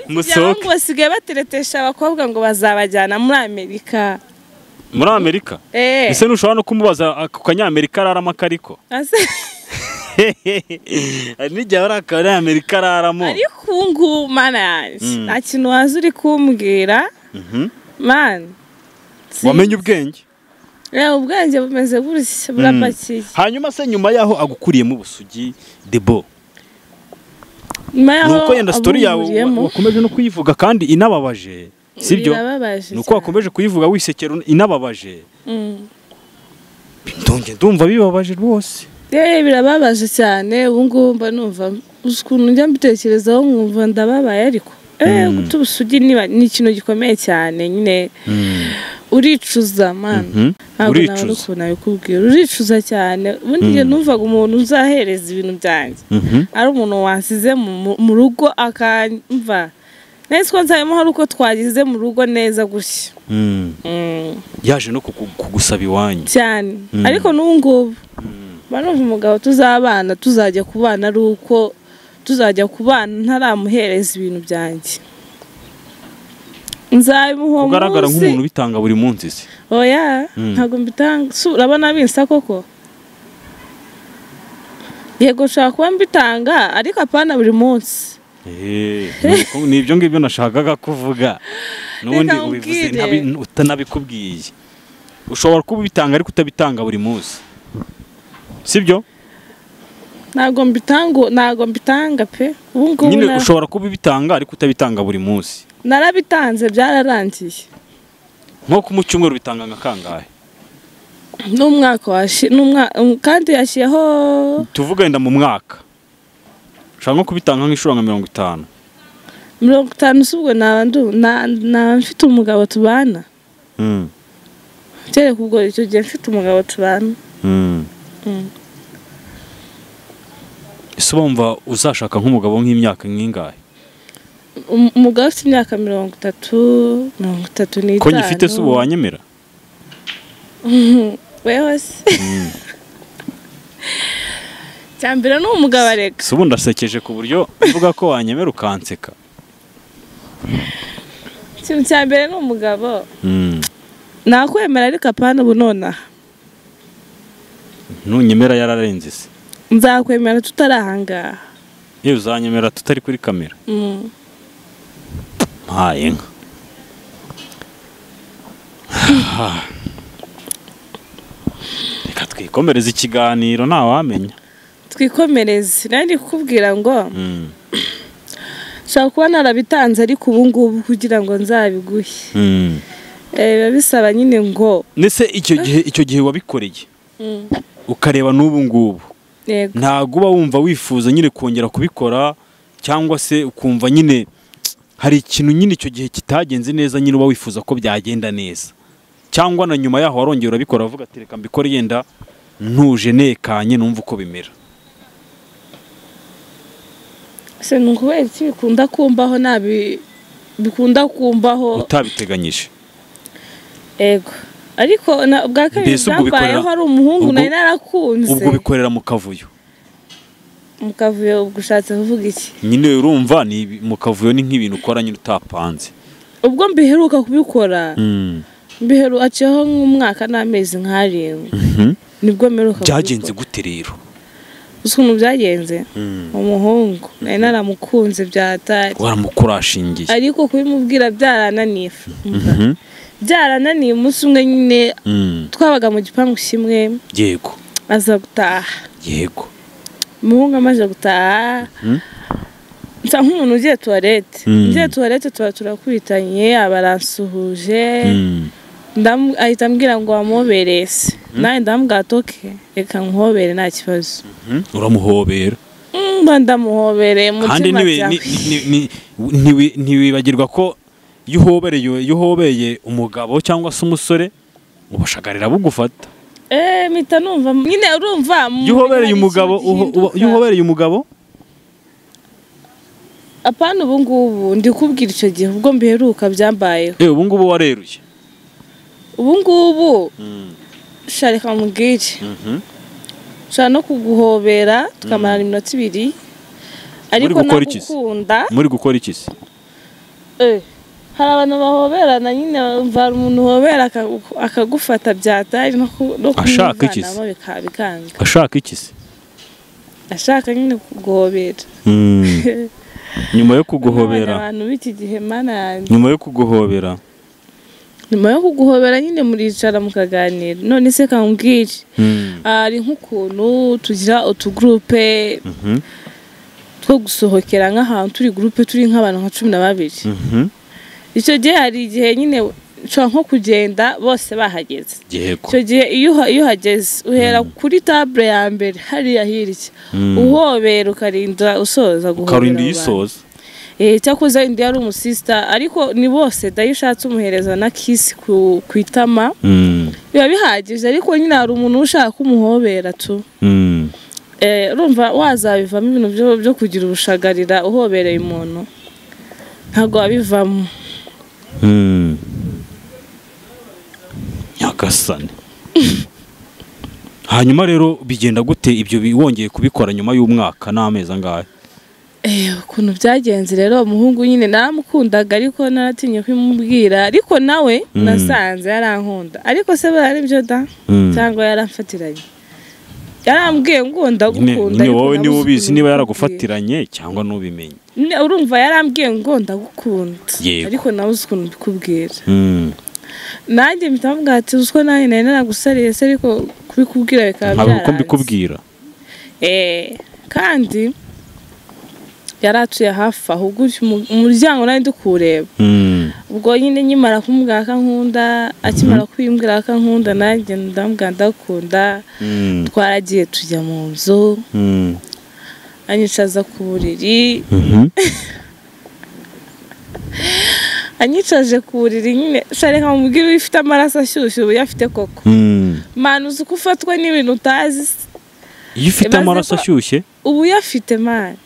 musohoke. basigaye bateretesha abakobwa ngo bazabajyana muri Amerika. muri Amerika? ese ntushobora no kumubaza ako kanyamerika araramo akariko? n'igihe ari akanyamerika araramo. ariko ubu ngubu mana yanjye nta kintu waza uri kumbwira. mana wamenye ubwenge? ubwenge bumeze gutya, burapakiye. hanyuma se nyuma yaho agukuriyemo ubusugi Debo, nuko yenda story yawe wakomeje no kuyivuga kandi inababaje, sibyo? nuko wakomeje kuyivuga wisekera inababaje. ndumva bibabaje rwose. birababaje cyane. ubu ngubu mba numva ukuntu njya mbitekerezaho nkumva ndababaye. ariko guta ubusugi ni ikintu gikomeye cyane nyine uricuza man ntabwo nawe ukuntu nabikubwira uricuza cyane ubundi njye numvaga umuntu uzahereza ibintu byanjye ari umuntu wansize mu rugo akamva nese ko nzayemo hari uko twagize mu rugo neza gushya yaje no kugusaba iwanyu cyane ariko n'ubu ngubu barumva umugabo tuzabana tuzajya kubana ari uko tuzajya kubana ntaramuhereza ibintu byanjye nzabimuha ugaragara nk'umuntu bitanga buri munsi se oya ntabwo mbitanga urabona binsa koko yego nshaka kuba mbitanga ariko apana buri munsi ni ibyo ngibyo nashakaga kuvuga n'ubundi ubivuze utanabikubwiye ushobora kuba ubitanga ariko utabitanga buri munsi sibyo ntabwo mbitanga pe nyine ushobora kuba ubitanga ariko utabitanga buri munsi narabitanze byararangiye nko ku cyumweru bitanga nka kangahe n'umwaka kandi yashyiyeho tuvuga wenda mu mwaka ushobora nko kubitanga nk'inshuro nka 50 50 si ubwo naba mfite umugabo tubana kereka ubwo icyo gihe mfite umugabo tubana ese wumva uzashaka nk'umugabo nk'imyaka nk'ingahe umugabo ufite imyaka 30 ko ngifite se ubu wanyemera wewe se cyambere no umugabo areka se ubu ndasekeje ku buryo uvuga ko wanyemera ukanseka cyambere no umugabo nakwemera ariko apana ubu nonaha nunyemera yararenze se nzakwemera tutarahangaha iyo uzanyemera tutari kuri kamera mpaye nka reka twikomereze ikiganiro ntawamenya twikomereze nari kukubwira ngo nshaka kuba narabitanze ariko ubu ngubu kugira ngo nzabiguhe biba bisaba nyine ngo ndetse icyo gihe wabikoreye ukareba n'ubu ngubu ntabwo uba wumva wifuza nyine kongera kubikora cyangwa se ukumva nyine hari ikintu nyine icyo gihe kitagenze neza nyine uba wifuza ko byagenda neza cyangwa na nyuma yaho warongera urabikora uvuga ati reka mbikore yenda ntuje nekanye numva uko bimera se nukubera iki bikunda kumbaho utabiteganyije ego ariko bwa kabiri byambayeho ari umuhungu nari narakunze ubwo bikorera mu kavuyo ubwo ushatse kuvuga iki nyine urumva ni mu kavuyo ni nk'ibintu ukora nyine utapanze ubwo mbiheruka kubikora aciyeho nk'umwaka n'amezi nk'arindwi nibwo mperuka byagenze gute rero ukuntu byagenze umuhungu nari naramukunze byatari waramukurashingiye ariko kubimubwira byarananiye umunsi umwe nyine twabaga mu gipangu kimwe yego aza gutaha yego umuhungu amaze gutaha nsa nk'umuntu ugiye tuwarete tuba turakwitanye abaransuhuje ahita ambwira ngo wamuhobereye se nawe ndamubwira toke reka nkuhobere nta kibazo uramuhobera ndamuhobereye mutima byawe ntiwibagirwa ko iyo uhobeye umugabo cyangwa se umusore ubashagarira bugufata mpita numva nyine urumva iyo uhobereye umugabo apana ubu ngubu ndi kubwira icyo gihe ubwo mbiheruka byambayeho ubu ngubu wareruye ubu ngubu shareka mubwire nshaka no kuguhobera tukamarana iminota 2 ariko nagukunda muri gukora iki se hari abantu bahoberana nyine mva umuntu uhobera akagufata byatari no kumwivanamo bikanga ashaka iki se ashaka nyine kuguhobera nyuma yo kuguhobera abantu b'iki gihe mana yanjye nyuma yo kuguhobera nyine muricara mukaganira none se kambwire ari nk'ukuntu tugira utugroupe two gusohokera nk'ahantu turi groupe turi nk'abantu nka 12 icyo gihe hari igihe nyine nshobora nko kugenda bose bahageze icyo gihe iyo uhageze uhera kuri table ya mbere hariya hirya uhobera ukarinda usoza guhobera ukarinda isoza cyakoze indi yari umusista ariko ni bose dayo ushatse umuhereza na kiss ku itama biba bihagije ariko nyine hari umuntu ushaka kumuhobera tu urumva wazabivamo ibintu byo kugira ubushagarira uhobereye umuntu ntabwo wabivamo nyagasani. Hanyuma rero bigenda gute ibyo wongeye kubikora nyuma y'umwaka n'amezi angahe? Ukuntu byagenze rero umuhungu nyine naramukundaga ariko naratinye kwimubwira ariko nawe nasanze yarankunda ariko se bari byo da cyangwa yaramfatiranye yarambwiye ngo ndagukunda ariko wowe niwe ubizi niba yaragufatiranye cyangwa nubimenye. Urumva yarambwiye ngo ndagukunda ariko nawe uzi ukuntu bikubwira nanjye mpitavuga ati uziko nanjye nari naragusariye se ariko kubikubwira bikaba byararanze ntabwo mbikubwira kandi yaraciye hafi aho gutyo umuryango nari ndikureba ubwo nyine nyimara kumubwira ko nkunda akimara kwimbwira ko nkunda nanjye ndamubwira ndakunda twaragiye tujya mu nzu anyicaza ku buriri anyicaje ku buriri nyine shareka mubwira ufite amaraso ashyushye ubu yafite koko manu uzi ko ufatwa n'ibintu utazi iyo ufite amaraso ashyushye ubu yafite mani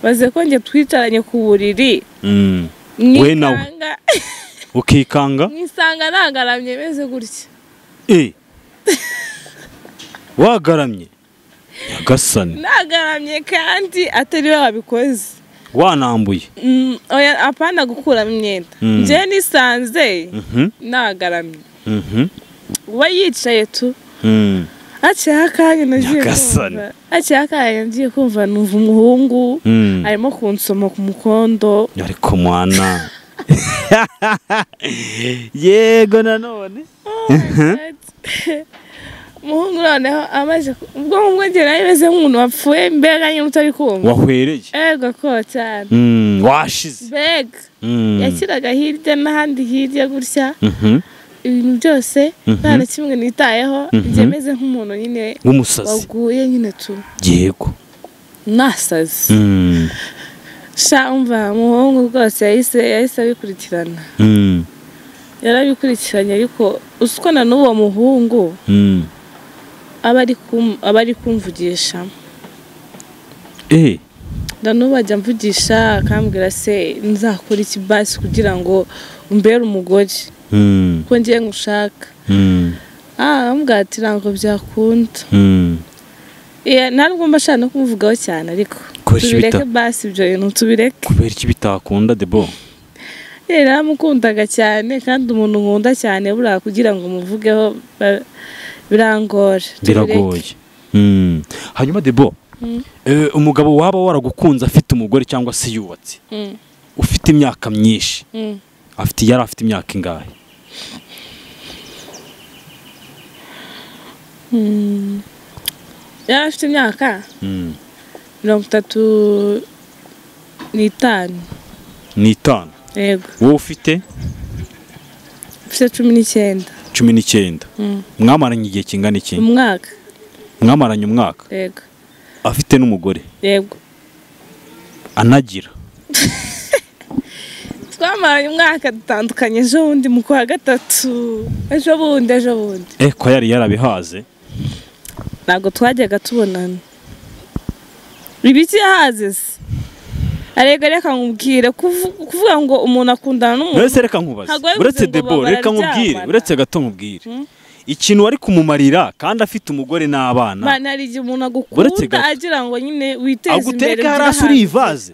baze ko njye twicaranye ku buriri we nawe ukikanga nisanga nagaramye meze gutya wagaramye nyagasani nagaramye kandi atari we wabikoze wanambuye oya apana gukuramo imyenda njye nisanze nagaramye we yicaye tu aciye akanya nagiye kumva numva umuhungu arimo kunsoma ku mukondo ariko mwana yego nanone umuhungu noneho amaze ubwo njye nabimeze nk'umuntu wapfuye mbega nyine utari kumva wahwereye ego ko cyane washize mbega yakiraga hirya n'ahandi hirya gutya ibintu byose nta na kimwe nitayeho njye meze nk'umuntu nyine w'umusazi waguye nyine tu yego nasazi umva umuhungu rwose yahise abikurikirana yarabikurikiranye ariko usiko na n'uwo muhungu aba ari kumvugisha na n'ubu ajya mvugisha akambwira se nzakora iki basi kugira ngo umbere umugore ko ngiye ngushaka ambwira ati ntabwo byakunda ntabwo mba ashaka no kumuvugaho cyane ariko tubireke basi ibyo bintu tubireke kubera iki bitakunda debo naramukundaga cyane kandi umuntu nkunda cyane buriya kugira ngo umuvugeho biragoye hanyuma debo umugabo waba waragukunze afite umugore cyangwa se yubatse ufite imyaka myinshi yari afite imyaka ingahe? yari afite imyaka 35 yego wowe ufite 19 mwamaranye igihe kingana iki? umwaka mwamaranye umwaka yego afite n'umugore yego anagira twamaranye umwaka dutandukanye ejo bundi mu kwa gatatu ejo bundi ko yari yarabihaze ntabwo twajyaga tubonana ibiki yahaze se reka nkubwire kuvuga ngo umuntu akundana n'umuntu mbese reka nkubaze uretse debo reka nkubwire uretse gato nkubwire ikintu wari kumumarira kandi afite umugore n'abana bana hari igihe umuntu agukunda agira ngo nyine witeze imbere agutereka hasi uri ivaze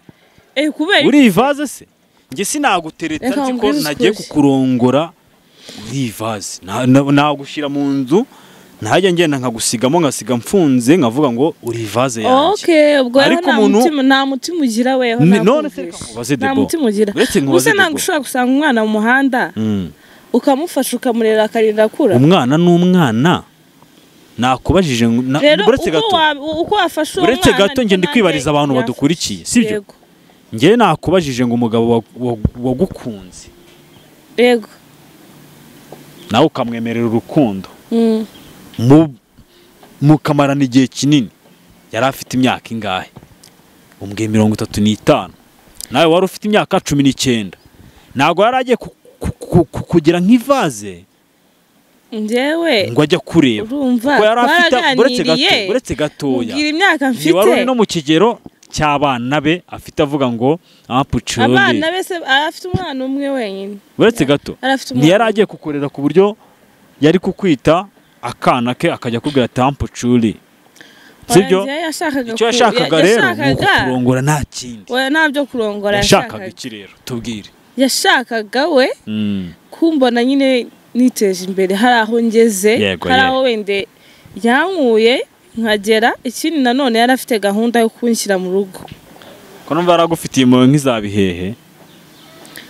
uri ivaze se njye sinagutereta nzi ko nagiye kukurongora uri ivaze nagushyira mu nzu ntajya ngenda nkagusigamo ngasiga mfunze nkavuga ngo uri ivaze yanjye ubwo nta mutima ugira weho none se nta mutima ugira gusa ntabwo ushobora gusanga umwana mu muhanda ukamufasha ukamurera akarinda akura umwana n'umwana nakubajije uko wafashe uwo mwana uretse gato njye ndi kwibariza abantu badukurikiye sibyo njye nakubajije ngo umugabo wagukunze yego nawe ukamwemerera urukundo mukamarana igihe kinini yari afite imyaka ingahe? umbwiye 35 nawe wari ufite imyaka 19 ntabwo yari agiye kugira nk'ivaze njyewe ngo ajya kureba urumva ko yari afite buretse gatoya ubwira imyaka mfite wari uri no mu kigero cy'abana be afite avuga ngo Pucuri abana be se afite umwana umwe wenyine buretse gato ntiyari agiye kukurera ku buryo yari kukwita akana ke akajya kubwira Pucuri sibyo icyo yashakaga rero ni kurongora nta kindi oya ntabyo kurongora yashakaga iki rero tubwire yashakaga we kumbona nyine niteje imbere hari aho ngeze hari aho wende yankuye nkagera ikindi nanone yari afite gahunda yo kunshyira mu rugo ko numva yaragufitiye mu nk'izabihehe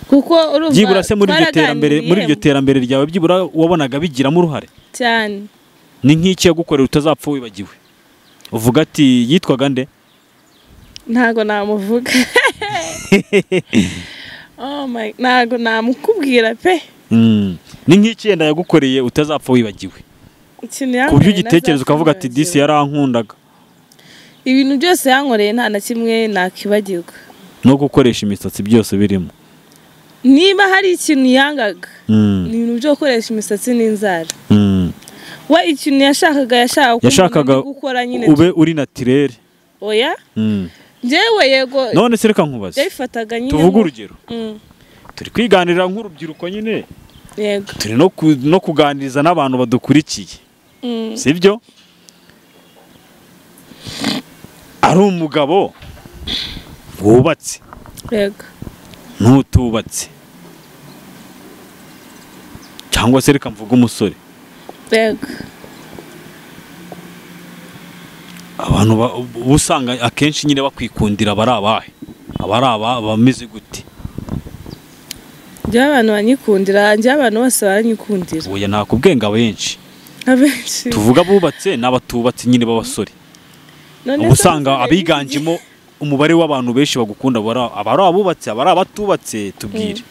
kuko urumva byibura se muri iryo terambere ryawe byibura wabonaga bigiramo uruhare cyane ni nk'iki yagukorera utazapfa wibagiwe uvuga ati yitwaga nde ntago namuvuga oh my ntago namukubwira pe ni nk'iki yenda yagukoreye utazapfa wibagiwe ku buryo ugitekereza ukavuga ati disi yarankundaga ibintu byose yankoreye nta na kimwe nakibagirwa no gukoresha imisatsi byose birimo niba hari ikintu yangaga ni ibintu byo gukoresha imisatsi n'inzara we ikintu yashakaga gukora nyine ube uri naturel oya njyewe yego none se reka nkubaze yabifataga nyine tuvuga urugero turi kwiganirira nk'urubyiruko nyine yego turi no kuganiriza n'abantu badukurikiye sibyo ari umugabo wubatse yego n'utubatse cyangwa se reka mvuga umusore yego abantu usanga akenshi nyine bakwikundira abari bameze gute njye abantu banyikundira njye abantu bose baranyikundira oya nakubwenga benshi tuvuga bubatse n'abatubatse nyine b'abasore usanga abiganjemo umubare w'abantu benshi bagukunda abari abubatse abari abatubatse tubwire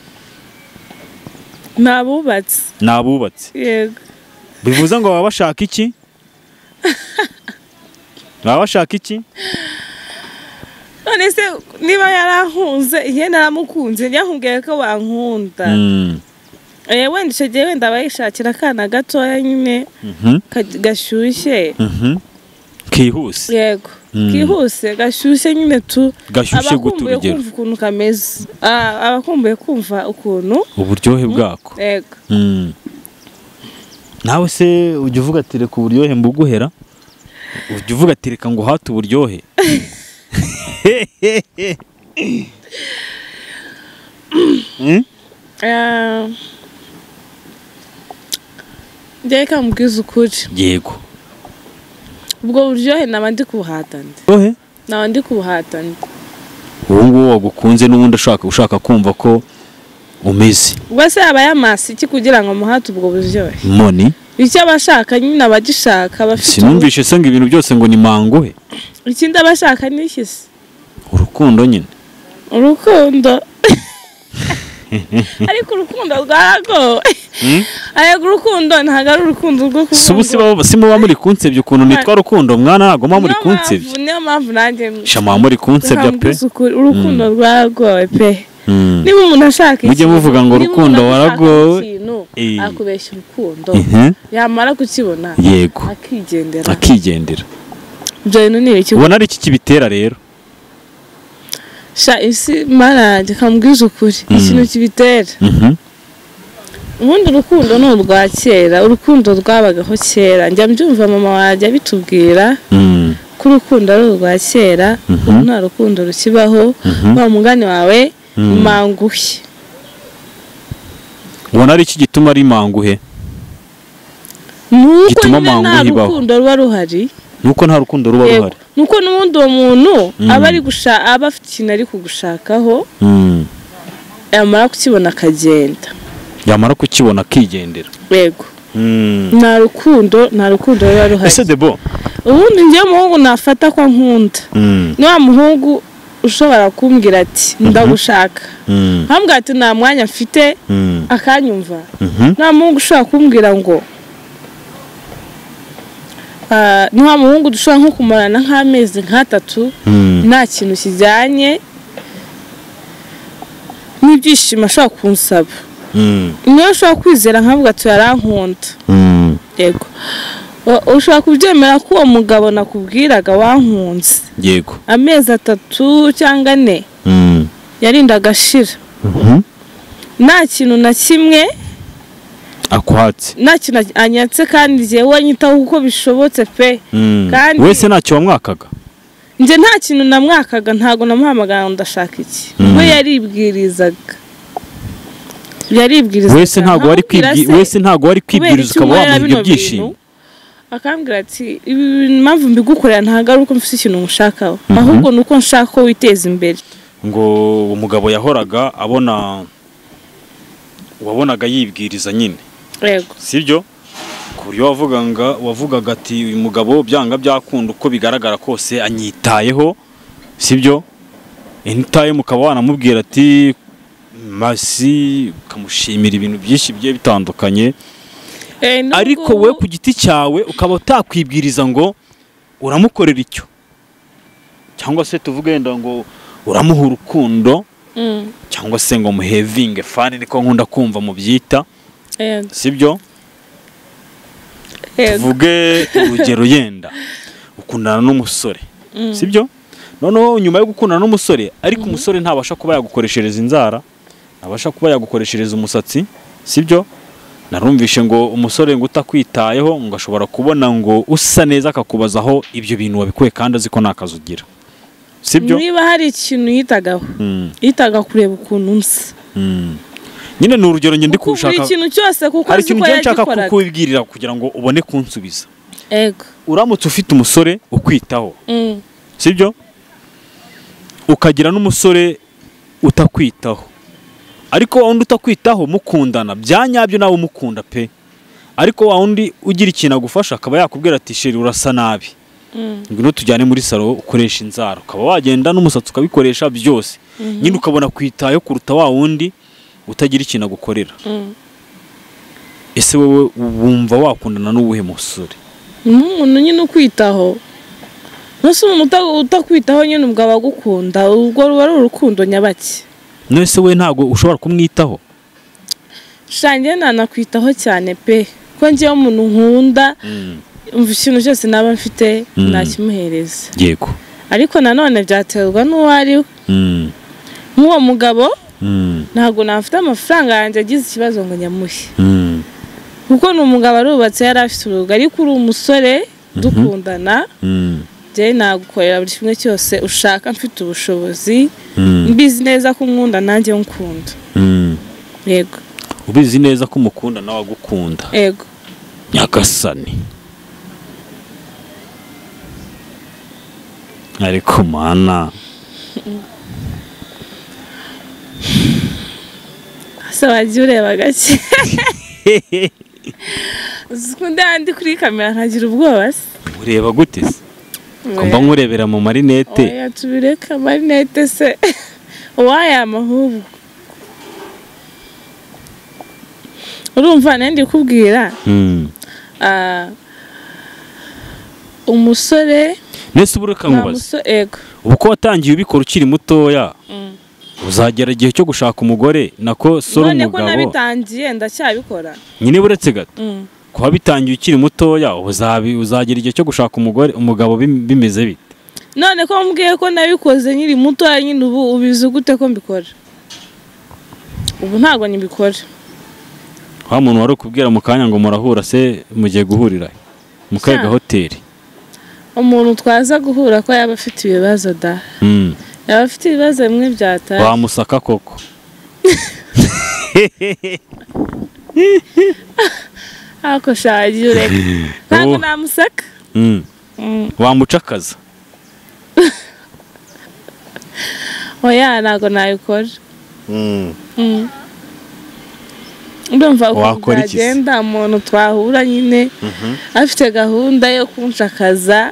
nabubatse yego bivuze ngo baba bashaka iki none se niba yarankunze ihe naramukunze yakubwiye ko bankunda wenda icyo gihe wenda bayishakira akana gatoya nyine gashyushye kihuse yego kihuse gashyushye nyine gashyushye gute urugero kumva ukuntu kameze abakumbuye kumva ukuntu uburyohe bwako yego nawe se ujya uvuga ati reka uburyohe mbuguhera ujya uvuga ati reka ngo uhate uburyohe reka mubwize ukuri yego ubwo buryohe naba ndi kubuhatana ubu ngubu wagukunze n'ubundi ushaka kumva ko umeze ubwo se yaba yamasi iki kugira ngo muhate ubwo buryohe moni icyo abashaka nyine abagishaka bafite sinumvishe se ngo ibintu byose ngo ni manguhe ikindi abashaka ni iki se urukundo nyine ariko urukundo rwaragowe ariko urukundo ntabwo ari urukundo rwo kuvuga si muba muri kunsebya ukuntu nitwa rukundo mwana ntabwo muba muri kunsebya niyo mpamvu nanjye shama muri kunsebya pe urukundo rwaragowe pe niba umuntu ashaka mujye muvuga ngo urukundo waragowe akubeshya urukundo yamara kukibona yego akigendera ibyo bintu ni ibiki ubona ari iki kibitera rero isi marange kambwiza ukuri ikintu kibitera ubundi urukundo ni urwa kera urukundo rwabagaho kera njya mbyumva mama wanjye abitubwira ko urukundo ari urwa kera ubu nta rukundo rukibaho wa mugani wawe manguhe ubona ari iki gituma ari manguhe nuko nta rukundo ruba ruhari nuko nta rukundo ruba ruhari nuko n'ubundi uwo muntu aba afite ikintu ari kugushakaho yamara kukibona akagenda yamara kukibona akigendera yego nta rukundo ruba ruhari ese debo ubundi njye umuhungu nafata ko nkunda ni wa muhungu ushobora kumbwira ati ndagushaka nkambwira ati nta mwanya mfite akanyumva nta muhungu ushobora kumbwira ngo ni wa muhungu dushobora nko kumarana nk'amezi nk'atatu nta kintu kijyanye n'ibyishimo ashobora kunsaba niyo ushobora kwizera nkavuga ati yarankunda yego ushobora kubyemera ko uwo mugabo nakubwiraga wankunze yego amezi 3 cyangwa 4 yarinda agashira nta kintu na kimwe akwatse nta kintu anyatse kandi jewe nyitaho uko bishobotse pe kandi wese ntacyo wamwakaga nje nta kintu namwakaga ntago namuhamagara ndashaka iki we yaribwirizaga wese ntago wari kwibwiriza ukaba wamuha ibyishimo akambwira ati ibi mpamvu mbigukorera ntago ari uko mfite ikintu mushakaho ahubwo nuko nshaka ko witeza imbere ngo umugabo yahoraga wabonaga yibwiriza nyine yego sibyo ku buryo wavugaga ati uyu mugabo byanga byakunda uko bigaragara kose anyitayeho sibyo entaye mukaba wanamubwira ati masi kamushimira ibintu byinshi bigiye bitandukanye ariko we ku giti cyawe ukaba utakwibwiriza ngo uramukorera icyo cyangwa se tuvuge wenda ngo uramuha urukundo cyangwa se ngo muhevinge fani niko nkunda kumva mu byita sibyo tuvuge urugero yenda ukundana n'umusore sibyo noneho nyuma yo gukundana n'umusore ariko umusore ntabasha kuba yagukoreshereza inzara ntabasha kuba yagukoreshereza umusatsi sibyo narumvishe ngo umusore ngo utakwitayeho ngo ashobora kubona ngo usa neza akakubazaho ibyo bintu wabikuye kandi azi ko nakazi ugira sibyo niba hari ikintu yitaga kureba ukuntu nsa nyine ni urugero ngende kushaka ikintu cyose kuko hari ikintu nshaka kukubwirira kugira ngo ubone kunsubiza ego uramutse ufite umusore ukwitaho sibyo ukagira n'umusore utakwitaho ariko wa wundi utakwitaho mukundana byanyabyo nawe umukunda pe ariko wa wundi ugira ikintu agufasha akaba yakubwira ati sheri urasa nabi ngwino tujyane muri salo ukoresha inzara ukaba wagenda n'umusatsi ukabikoresha byose nyine ukabona kwitayo kuruta wa wundi utagira ikintu agukorera ese wowe wumva wakundana n'uwuhe musore umuntu nyine ukwitaho nose umuntu utakwitaho nyine ubwo abagukunda ubwo ruba ari urukundo nyabaki nese we ntago ushobora kumwitaho shange nanakwitaho cyane pe ko ngiye umuntu nkunda umva ikintu cyose naba mfite nakimuhereza yego ariko nanone byaterwa n'uwo ari we nk'uwo mugabo ntago nafite amafaranga yanjye agize ikibazo ngo nyamuhe kuko ni umugabo arubatse yari afite urugo ariko uri umusore dukundana je nagukorera buri kimwe cyose ushaka mfite ubushobozi mbizi neza ko nkunda nanjye nkunda yego ubizi neza ko umukunda nawe agukunda yego nyagasani ariko mana asa wagiye ureba gake ukunde handi kuri kamera ntagira ubwoba se ureba gute se kumva nkurebera mu marinete oya tubireka marinete se uwayama ahubwo urumva nandi kubwira umusore nese uburuka nkubaza ubu ko watangiye ubikora ukiri mutoya uzagera igihe cyo gushaka umugore nako soro umugabo none ko nabitangiye ndacyabikora nyine buretse gato kuba bitangiye ukiri mutoya uzagera igihe cyo gushaka umugabo bimeze bite none ko mbwiye ko nabikoze nyiri mutoya nyine ubu ubizi gute ko mbikora ubu ntago nibikora wa muntu wari ukubwira mu kanya ngo murahura se mugiye guhurira mu kaga hoteli umuntu twaza guhura ko yaba afite ibibazo da yaba afite ibibazo bimwe byataye wamusaka koko ako shaje ureka ntabwo namusaka wamucakaza oya ntabwo nabikora ndumva ko byagenda umuntu twahura nyine afite gahunda yo kunshakaza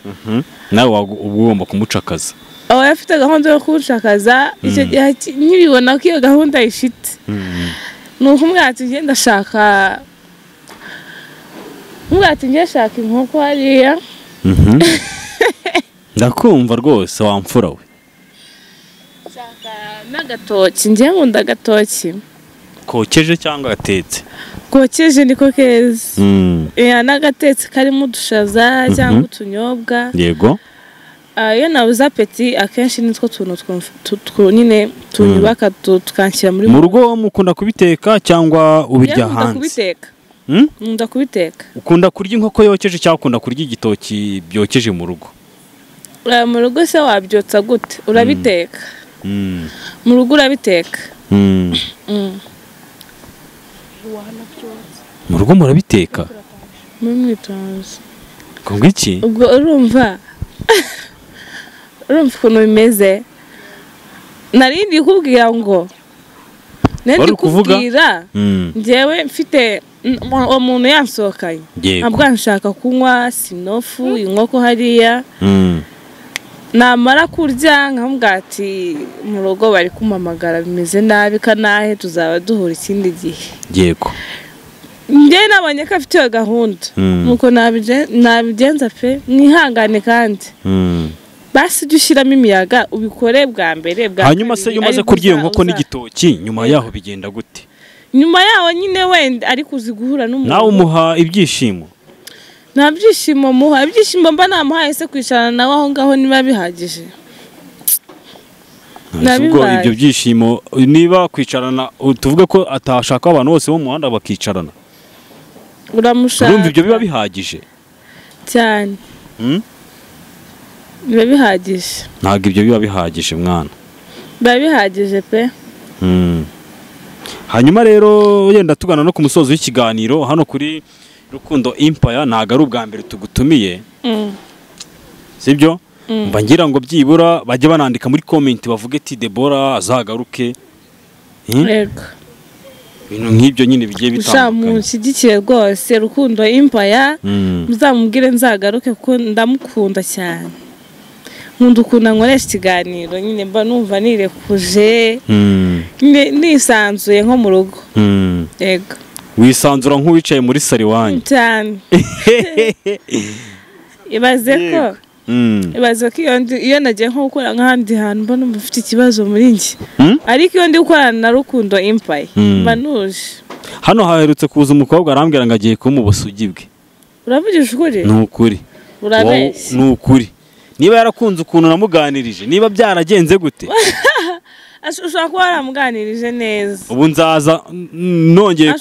nawe ugomba kumucakaza aba afite gahunda yo kunshakaza icyo gihe nkibibona ko iyo gahunda ifite ni ukumwati ngenda ndashaka umwati ngiye shaka inkoko hariya ndakumva rwose wamfura we n'agatoki njye nkunda agatoki kokeje cyangwa gatetse kokeje niko keza n'agatetse karimo udushaza cyangwa utunyobwa yego iyo nabuze apeti akenshi nitwo tuntu nyine tunyubaka tukanshyira mu rugo mukunda kubiteka cyangwa ubirya hanze nkunda kubiteka ukunda kurya inkoko yokeje cyangwa ukunda kurya igitoki byokeje mu rugo mu rugo se wabyotsa gute urabiteka mu rugo urabiteka mu rugo murabiteka muri mwitonze ngo iki ubwo urumva ukuntu bimeze narindi kubwira ngo nari kubwira njyewe mfite umuntu yansohokanye ntabwo nshaka kunywa sinofu inkoko hariya namara kurya nkavuga ati mu rugo bari kumamagara bimeze nabi kanahe tuzaba duhura ikindi gihe yego njye nabonye ko afite iyo gahunda nuko nabigenza pe mwihangane kandi basi jya ushyiramo imiyaga ubikore bwa mbere hanyuma se iyo umaze kurya iyo nkoko n'igitoki nyuma yaho bigenda gute nyuma yaho nyine wenda ariko uzi guhura n'umuntu nawe umuha ibyishimo nta byishimo muha ibyishimo mba namuhaye se kwicarana nawe aho ngaho niba bihagije ubwo ibyo byishimo niba kwicarana tuvuge ko atashaka abantu bose bo mu muhanda bakicarana uramushaka urumva ibyo biba bihagije cyane biba bihagije ntabwo ibyo biba bihagije mwana biba bihagije pe hanyuma rero yenda tugana no ku musozo w'ikiganiro hano kuri Rukundo Empire ntabwo ari ubwa mbere tugutumiye sibyo mba ngira ngo byibura bajye banandika muri comment bavuge ati Deborah azagaruke yego ibintu nk'ibyo nyine bigiye bitandukanye mushyigikire rwose Rukundo Empire muzamubwire nzagaruke kuko ndamukunda cyane nkunda ukuntu nkoresha ikiganiro nyine mba numva nirekuje nisanzuye nko mu rugo yego wisanzura nk'uwicaye muri sari wanyu cyane ibaze ko iyo nagiye nko gukora nk'ahandi hantu mba numva mfite ikibazo muri njye ariko iyo ndi gukorana na Rukundo Empire mba nuje hano haherutse kuza umukobwa arambwira ngo agiye kuba mu busugi bwe uravugisha ukuri ni ukuri urabeshya ni ukuri niba yarakunze ukuntu namuganirije niba byaragenze gute ushobora kuba waramuganirije neza ubu nzaza nongeye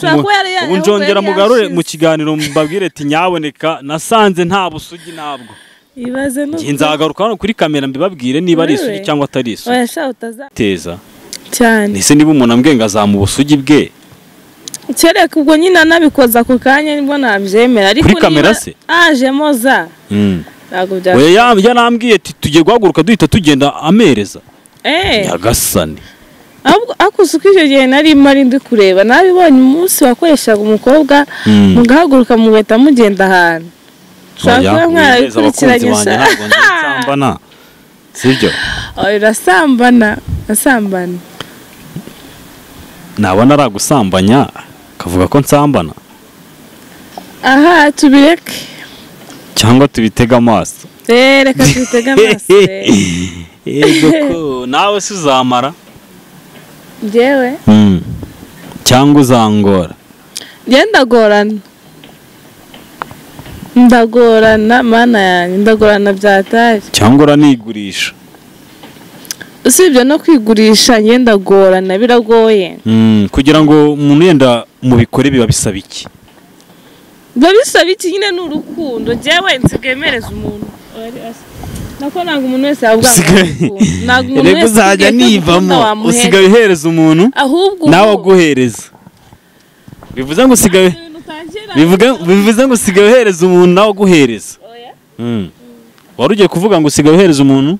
ubu njongera mugarure mu kiganiro mbabwire ati nyaboneka nasanze nta busugi ntabwo ibaze ngiye nzagaruka hano kuri kamera mbibabwire niba ari isugi cyangwa atari isugi teza cyane ese niba umuntu ambwiye ngo azamu busugi bwe kereka ubwo nyine anabikoza ako kanya nibwo nabyemera ariko kuri kamera se ajemo za yarambwiye ati tugiye guhaguruka duhita tugenda amereza nyagasani akuze uko icyo gihe nari mari ndi kureba nabibonye umunsi wakoreshaga umukobwa mugahaguruka mugahita mugenda ahantu ushobora kuba mwarabikurikiranye nsambana sibyo urasambana nabona ari agusambanya kavuga ko nsambana aha tubireke cyangwa tubitega amaso reka tubitega amaso yego ko nawe se uzamara njyewe cyangwa uzangora ndagorana mana yanjye ndagorana byatari cyangwa uranigurisha usibye no kwigurisha ndagorana biragoye kugira ngo umuntu yenda mubikore biba bisaba iki nyine ni urukundo njyewe nsigayemereza umuntu nako ntabwo umuntu wese yavuga ngo rego uzajya nivamo usigaye uhereza umuntu nawe aguhereza bivuze ngo usigaye uhereza umuntu nawe aguhereza wari ugiye kuvuga ngo usigaye uhereza umuntu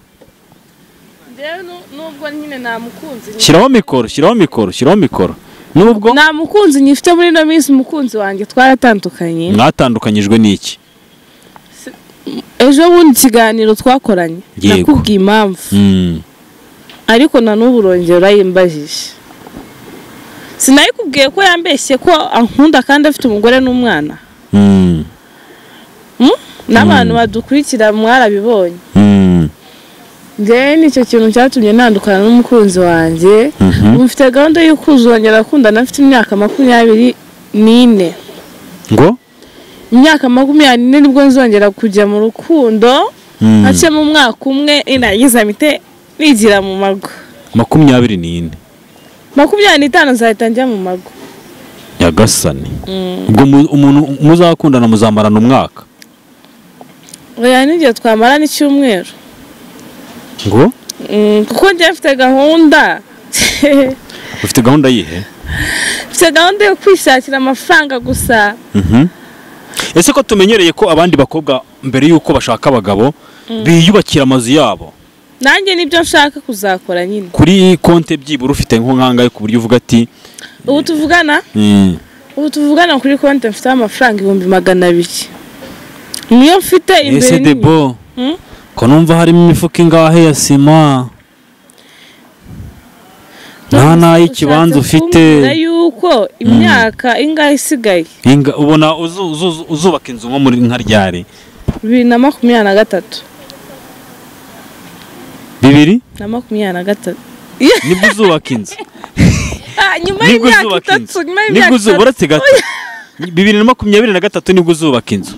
nubwo nyine namukunzi shyiraho mikoro nubwo namukunzi nyifite muri ino minsi umukunzi wanjye twaratandukanye mwatandukanyijwe n'iki ejo bundi ikiganiro twakoranye nakubwiye impamvu ariko na n'ubu urongera urayimbajije sinayikubwiye ko yambeshye ko ankunda kandi afite umugore n'umwana n'abantu badukurikira mwarabibonye njyewe nicyo kintu cyatumye ntandukana n'umukunzi wanjye. Ubu mfite gahunda yo kuzongera gukundana mfite imyaka 24. ngo imyaka 24 nibwo nzongera kujya mu rukundo. Hace mu mwaka umwe inagize mite nigira mu mago. 24 25 nzahita njya mu mago. Nyagasani. Ubwo umuntu muzakundana muzamarana umwaka. Oya n'igihe twamara n'icyumweru. Ngo kuko njye mfite gahunda. ufite gahunda yihe? Mfite gahunda yo kwishakira amafaranga gusa. Ese ko tumenyereye ko abandi bakobwa mbere yuko bashaka abagabo biyubakira amazu yabo. Nanjye nibyo nshaka kuzakora nyine. Kuri konte byibura ufite nko nkangaye ku buryo uvuga ati ubu tuvugana? Ubu tuvugana kuri konte mfite amafaranga 200,000. Niyo mfite imbere. Ese Debo. Ko numva harimo imifuka ingahe ya sima? Nta ikibanza ufite. Yuko imyaka ingahe isigaye. Ubona uzubaka inzu nko muri nka ryari? 2023. 2023. Nibwo uzubaka inzu. Nyuma y'imyaka 3, nibwo uzubatse gato. 2023 nibwo uzubaka inzu.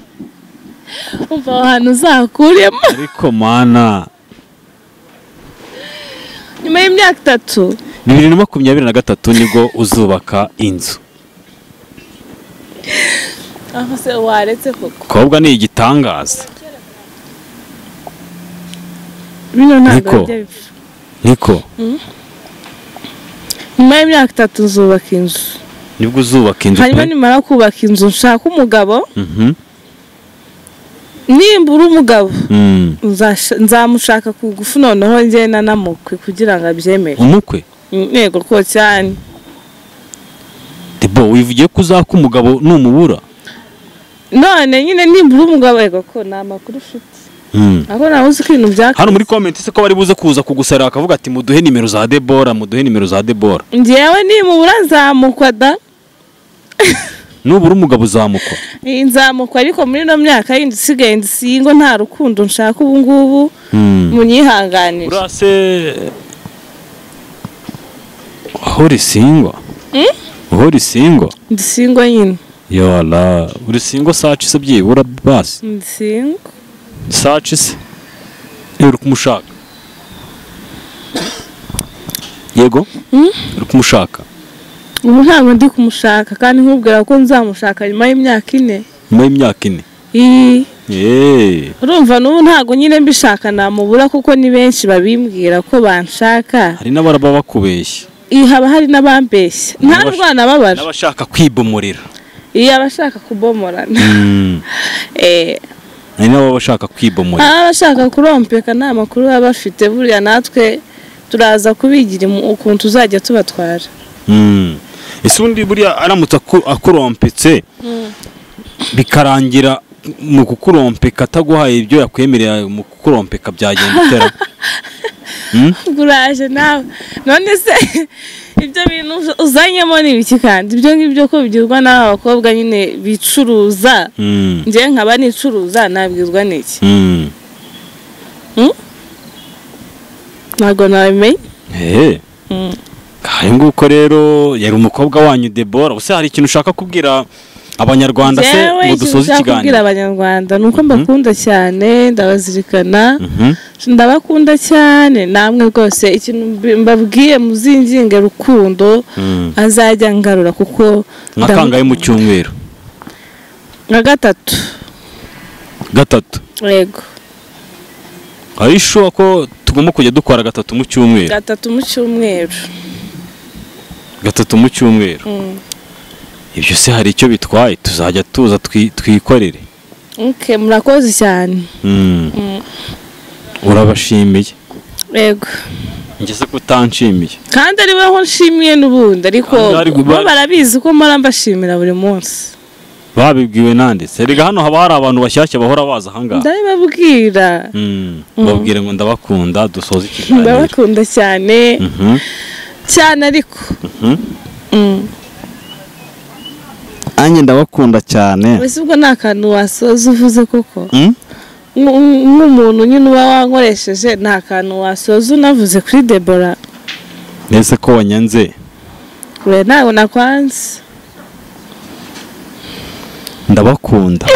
Umva ahantu uzakuremo. Ariko mana. Nyuma y'imyaka 3. 2023 nibwo uzubaka inzu. Aho se waretse koko. Kobwa ni igitangaza. Bino ntabwo bipfa. Niko. Nyuma y'imyaka 3 uzubaka inzu. Nibwo uzubaka inzu. Hanyuma nimara kubaka inzu nshaka umugabo. Nimbura umugabo nzamushaka kugufu noneho njye nanamukwe kugira ngo abyemere. Umukwe? Yego ko cyane. Debo wivugiye ko uzaka umugabo numubura? None nyine nimbura umugabo yego ko namakuru ufite. Aho nawe uzi ibintu byaka. Hano muri comment se ko bari buze kuza kugusara akavuga ati muduhe nimero za Debora, muduhe nimero za Debora. Njewe nimubura nzamukwa da. Nubura umugabo uzamukwa? Nzamukwa ariko muri no myaka yindi sigaye ndisingo nta rukundo nshaka ubu ngubu. Munyihanganira. Urase Hori singo? Hori singo? Ndisingo nyine. Yala, uri singo saci se byibura basi? Ndisingo. Saci se? Uri kumushaka? Yego? Uri kumushaka? Ubu ntabwo ndi kumushaka kandi nkubwira ko nzamushaka nyuma y'imyaka 4. Nyuma y'imyaka 4? Urumva n'ubu ntabwo nyine mbishaka namubura kuko ni benshi babimbwira ko banshaka. Hari n'abaraba bakubeshya. Haba hari n'abambeshya. Nta rwana babara. N'abashaka kwibomorera. Abashaka kubomorana. Hari n'abashaka kwibomorera. Abashaka kurompeka nta makuru baba bafite buriya natwe turaza kubigira ukuntu tuzajya tubatwara. Ese undi buriya aramutse akurompetse bikarangira mu kukurompeka ataguhaye ibyo yakwemerera mu kukurompeka byagenda itera. Guraje nawe none se ibyo bintu uzanyemo ni biki kandi ibyo ngibyo ko bigirwa n'abakobwa nyine bicuruza. Nje nkaba nicuruza nabwizwa n'iki? Ntago nabimenye. Hari nguko rero yari umukobwa wanyu Debora. Use hari ikintu ushaka kubwira abanyarwanda se ngo dusoze ikiganiro? Kubwira abanyarwanda nuko mbakunda cyane ndabazirikana. Ndabakunda cyane namwe rwose ikintu mbabwiye muzinginge rukundo azajya ngarura kuko nakangaye mu cyumweru. Na gatatu. Yego. Arisho ko tugomba kujya dukora 3 mu cyumweru. 3 mu cyumweru. 3 mu cyumweru. Ibyo se hari icyo bitwaye tuzajya tuza twikorere. Murakoze cyane. Urabashimiye. Yego. Ngeze ko utanshimiye. Kandi ari weho nshimiye n'ubundi ariko barabizi ko mpora mbashimira buri munsi. Babibwiwe nande se? Rega hano haba hari abantu bashyashya bahora baza ahangaha. Ndabibabwira. Babwire ngo ndabakunda dusoze ikiganiro. Ndabakunda cyane. Cyane ariko. Anye ndabakunda cyane. Wese ubwo nta kantu wasoza uvuze koko. nk'umuntu nyine uba wankoresheje nta kantu wasoza unavuze kuri Deborah. Nese ko wanyanze We ntabwo nakwanze. ndabakunda